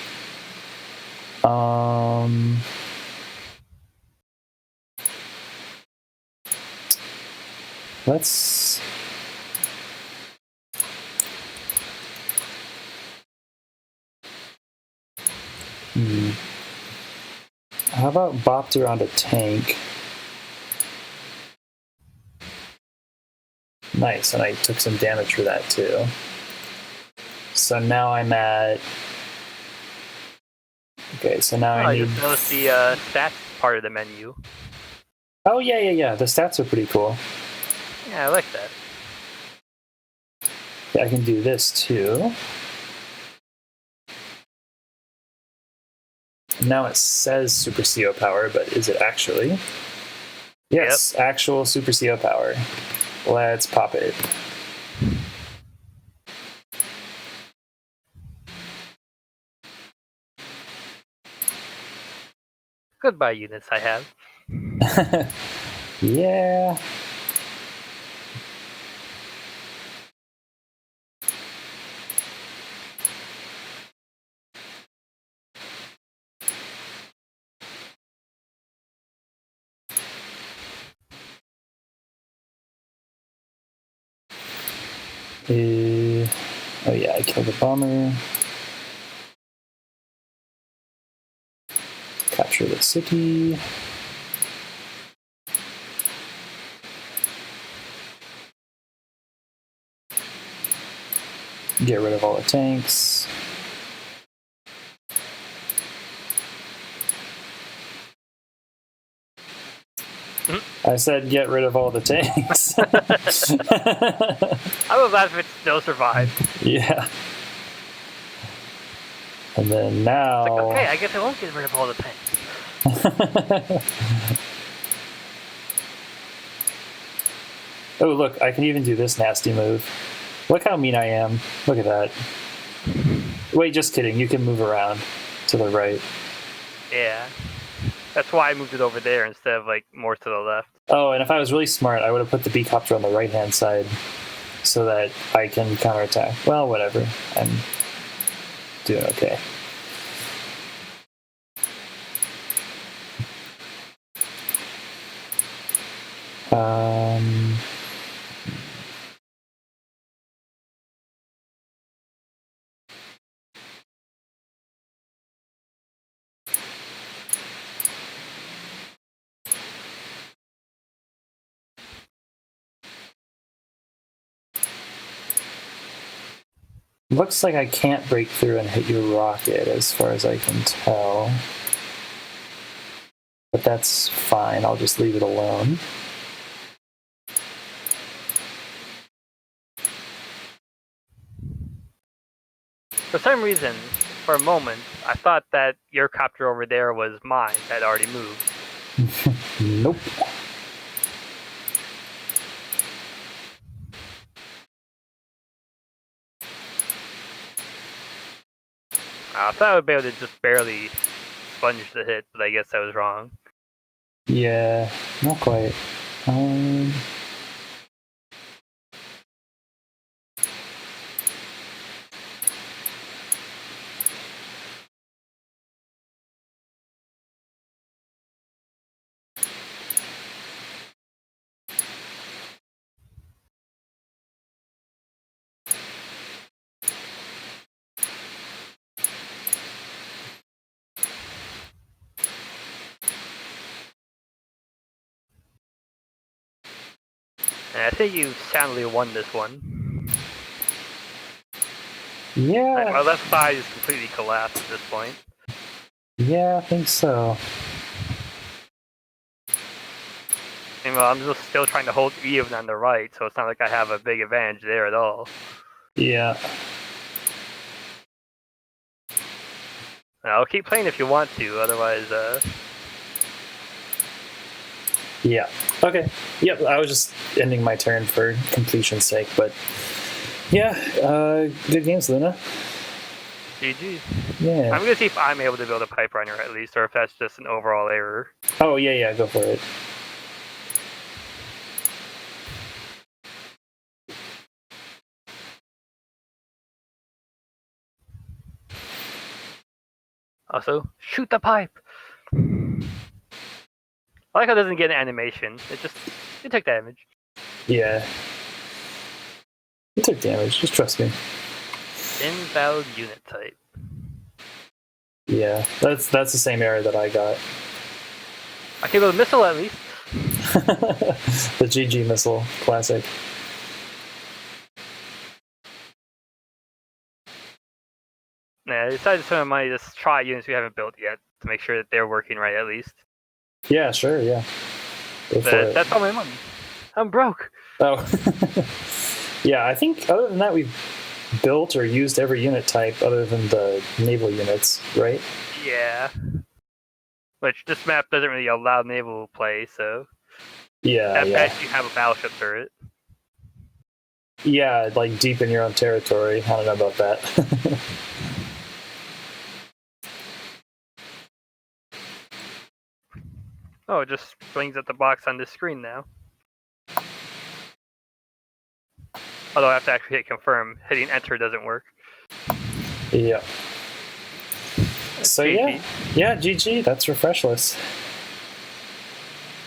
Let's How about bopped around a tank? Nice, and I took some damage for that too. So now I'm at... Okay, so now I need... just noticed the stats part of the menu. Oh, yeah. The stats are pretty cool. Yeah, I like that. Yeah, I can do this too. Now it says Super CO power, but is it actually? Yes, actual Super CO power. Let's pop it. Goodbye, units I have. Yeah. Oh yeah, I killed a bomber. Capture the city. Get rid of all the tanks. I said get rid of all the tanks. I would laugh if it still survived. Yeah. And then now... It's like, okay, I guess I won't get rid of all the tanks. Oh, look, I can even do this nasty move. Look how mean I am. Look at that. Wait, just kidding. You can move around to the right. Yeah. That's why I moved it over there instead of, like, more to the left. Oh, and if I was really smart, I would have put the B-copter on the right-hand side so that I can counterattack. Well, whatever. I'm doing okay. Looks like I can't break through and hit your rocket as far as I can tell. But that's fine. I'll just leave it alone. For some reason, for a moment, I thought that your copter over there was mine that already moved. Nope. I thought I would be able to just barely sponge the hit, but I guess I was wrong. Yeah, not quite. And I think you soundly won this one. Yeah. My left side is completely collapsed at this point. Yeah, I think so. Meanwhile, I'm just still trying to hold even on the right, so it's not like I have a big advantage there at all. Yeah. I'll keep playing if you want to, otherwise, Yeah. Okay. Yep, I was just ending my turn for completion's sake, but yeah, good games, Luna. GG. Yeah. I'm gonna see if I'm able to build a pipe runner at least, or if that's just an overall error. Oh, yeah, go for it. Also, shoot the pipe! I like how it doesn't get an animation. It took damage. Yeah. You took damage, just trust me. Invalid unit type. Yeah, that's the same error that I got. I can build a missile at least. The GG missile, classic. Yeah, I decided to spend my money to just try units we haven't built yet to make sure that they're working right at least. Yeah, sure, yeah. Go for it. That's all my money. I'm broke. Oh. Yeah, I think other than that, we've built or used every unit type other than the naval units, right? Yeah. Which this map doesn't really allow naval play, so Yeah, at yeah. best you have a battleship turret. Yeah, like deep in your own territory. I don't know about that. Oh, it just brings up the box on this screen now. Although I have to actually hit confirm. Hitting enter doesn't work. Yeah. So GG. yeah, GG. That's refreshless.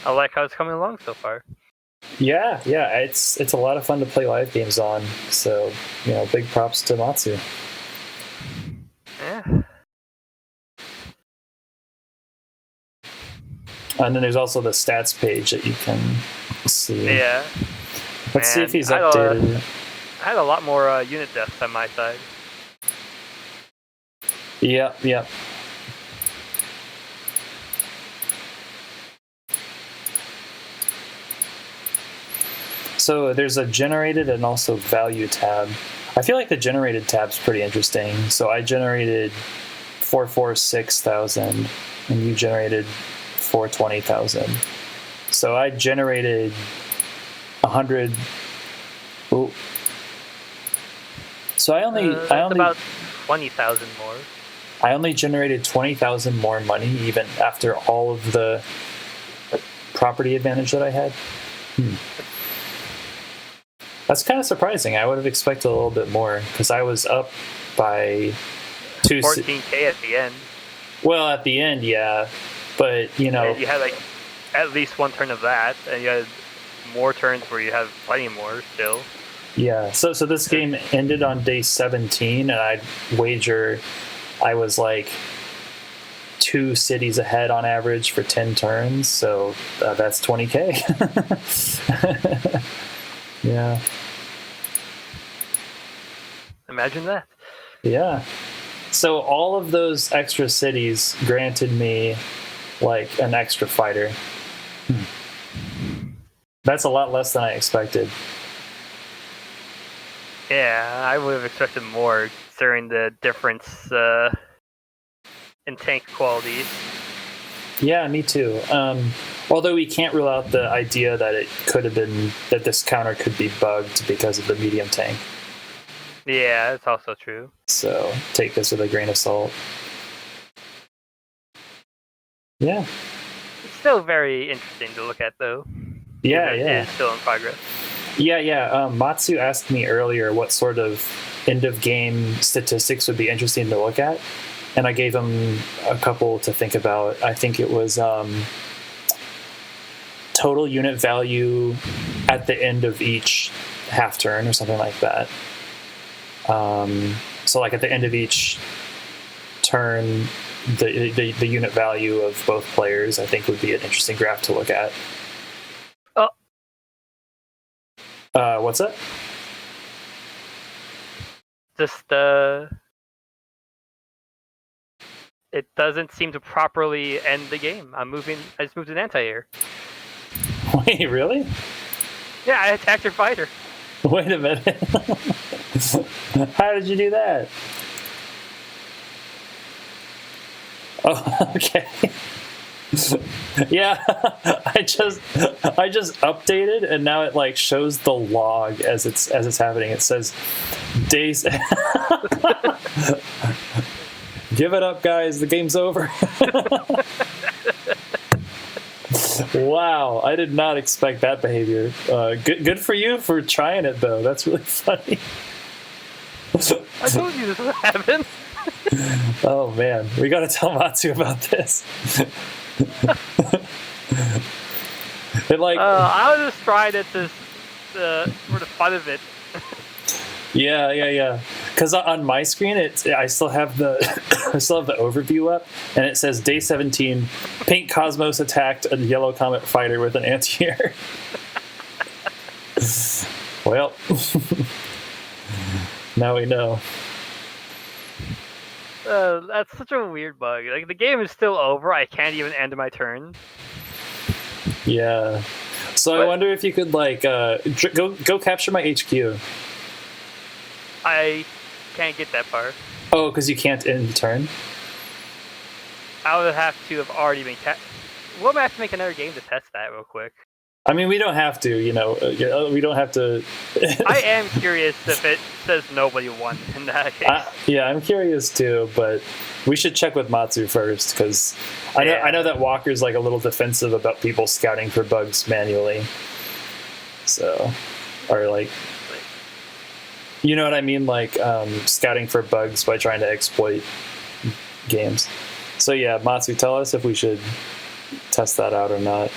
I like how it's coming along so far. Yeah, it's a lot of fun to play live games on. So big props to Matsu. Yeah. And then there's also the stats page that you can see. Yeah. Let's see if he's updated. I had a lot more unit deaths on my side. Yeah. So there's a generated and also value tab. I feel like the generated tab's pretty interesting. So I generated 446,000 and you generated 420,000. So I generated 100. Ooh. So I only about 20,000 more. I only generated 20,000 more money even after all of the property advantage that I had. That's kind of surprising. I would have expected a little bit more because I was up by 14K at the end. Well, at the end, yeah, but you had like at least one turn of that, and you had more turns where you have plenty more still. Yeah. So this game ended on day 17, and I'd wager I was like 2 cities ahead on average for 10 turns. So that's 20K. Yeah. Imagine that. Yeah. So all of those extra cities granted me like an extra fighter. That's a lot less than I expected. Yeah, I would have expected more considering the difference in tank quality. Yeah, me too. Although we can't rule out the idea that it could have been that this counter could be bugged because of the medium tank. Yeah, that's also true. So take this with a grain of salt. Yeah. It's still very interesting to look at, though. Yeah. It's still in progress. Yeah. Matsu asked me earlier what sort of end-of-game statistics would be interesting to look at, and I gave him a couple to think about. I think it was total unit value at the end of each half turn or something like that. So like at the end of each turn, the unit value of both players, I think, would be an interesting graph to look at. What's that? Just it doesn't seem to properly end the game. I just moved an anti-air. Wait, really? Yeah, I attacked your fighter. Wait a minute. How did you do that? Oh, okay. Yeah, I just updated, and now it like shows the log as it's happening. It says days. Give it up, guys. The game's over. Wow, I did not expect that behavior. Good for you for trying it, though. That's really funny. I told you this would happen. Oh man, we gotta tell Matsu about this. It like I was just trying it to for the fun of it. Yeah. Because on my screen, I still have the I still have the overview up, and it says day 17, Pink Cosmos attacked a Yellow Comet fighter with an anti-air. Well, now we know. That's such a weird bug. Like, the game is still over. I can't even end my turn. Yeah. So I wonder if you could like go capture my HQ. I can't get that far. Oh, because you can't end turn. I would have to have already been We'll have to make another game to test that real quick. I mean, we don't have to, we don't have to. I am curious if it says nobody won in that case. Yeah, I'm curious too, but we should check with Matsu first, because I know that Walker's like a little defensive about people scouting for bugs manually. So, or like, you know what I mean? Like scouting for bugs by trying to exploit games. So yeah, Matsu, tell us if we should test that out or not.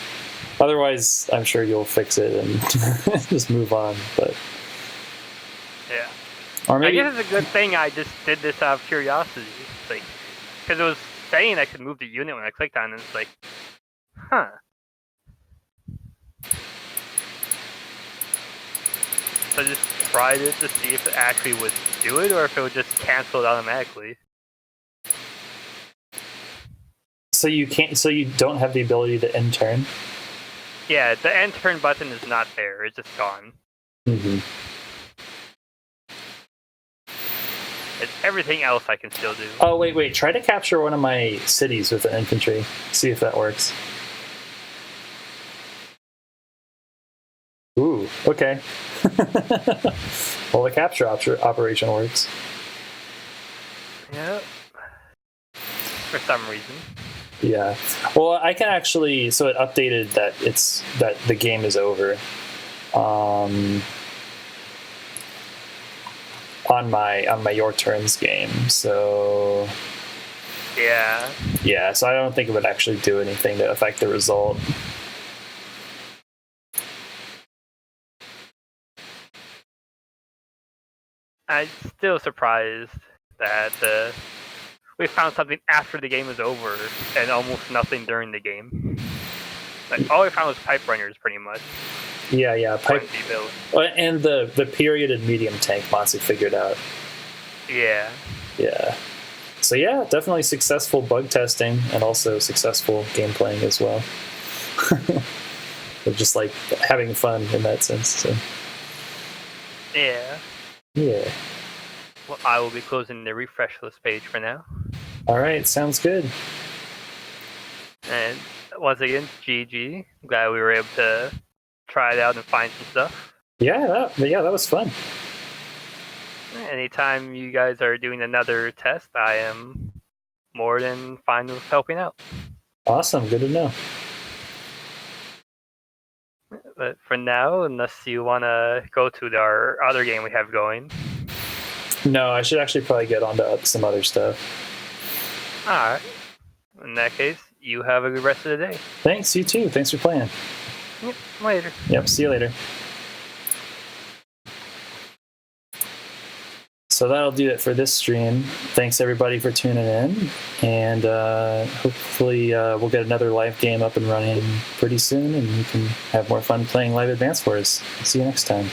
Otherwise, I'm sure you'll fix it and just move on. But yeah, or maybe, I guess it's a good thing I just did this out of curiosity, like, because it was saying I could move the unit when I clicked on it. And it's like, huh. So I just tried it to see if it actually would do it, or if it would just cancel it automatically. So you can't. So you don't have the ability to end turn. Yeah, the end turn button is not there. It's just gone. Mm-hmm. It's everything else I can still do. Oh, wait. Try to capture one of my cities with the infantry. See if that works. Ooh, okay. Well, the capture operation works. Yep. For some reason. Yeah. Well, I can actually. So it updated that the game is over. On my Your Turns game. So. Yeah. Yeah. So I don't think it would actually do anything to affect the result. I'm still surprised that we found something after the game was over and almost nothing during the game. Like, all we found was pipe runners, pretty much. Yeah, pipe. And the perioded medium tank Matsu figured out. Yeah. So yeah, definitely successful bug testing and also successful game playing as well. But just like having fun in that sense. So. Yeah. Well, I will be closing the refresh list page for now. All right, sounds good. And once again, GG. Glad we were able to try it out and find some stuff. Yeah, that was fun. Anytime you guys are doing another test, I am more than fine with helping out. Awesome, good to know. But for now, unless you want to go to our other game we have going. No, I should actually probably get on to some other stuff. Alright. In that case, you have a good rest of the day. Thanks, you too. Thanks for playing. Yep, later. Yep, see you later. So that'll do it for this stream. Thanks everybody for tuning in, and hopefully we'll get another live game up and running pretty soon, and you can have more fun playing Live Advance Wars. See you next time.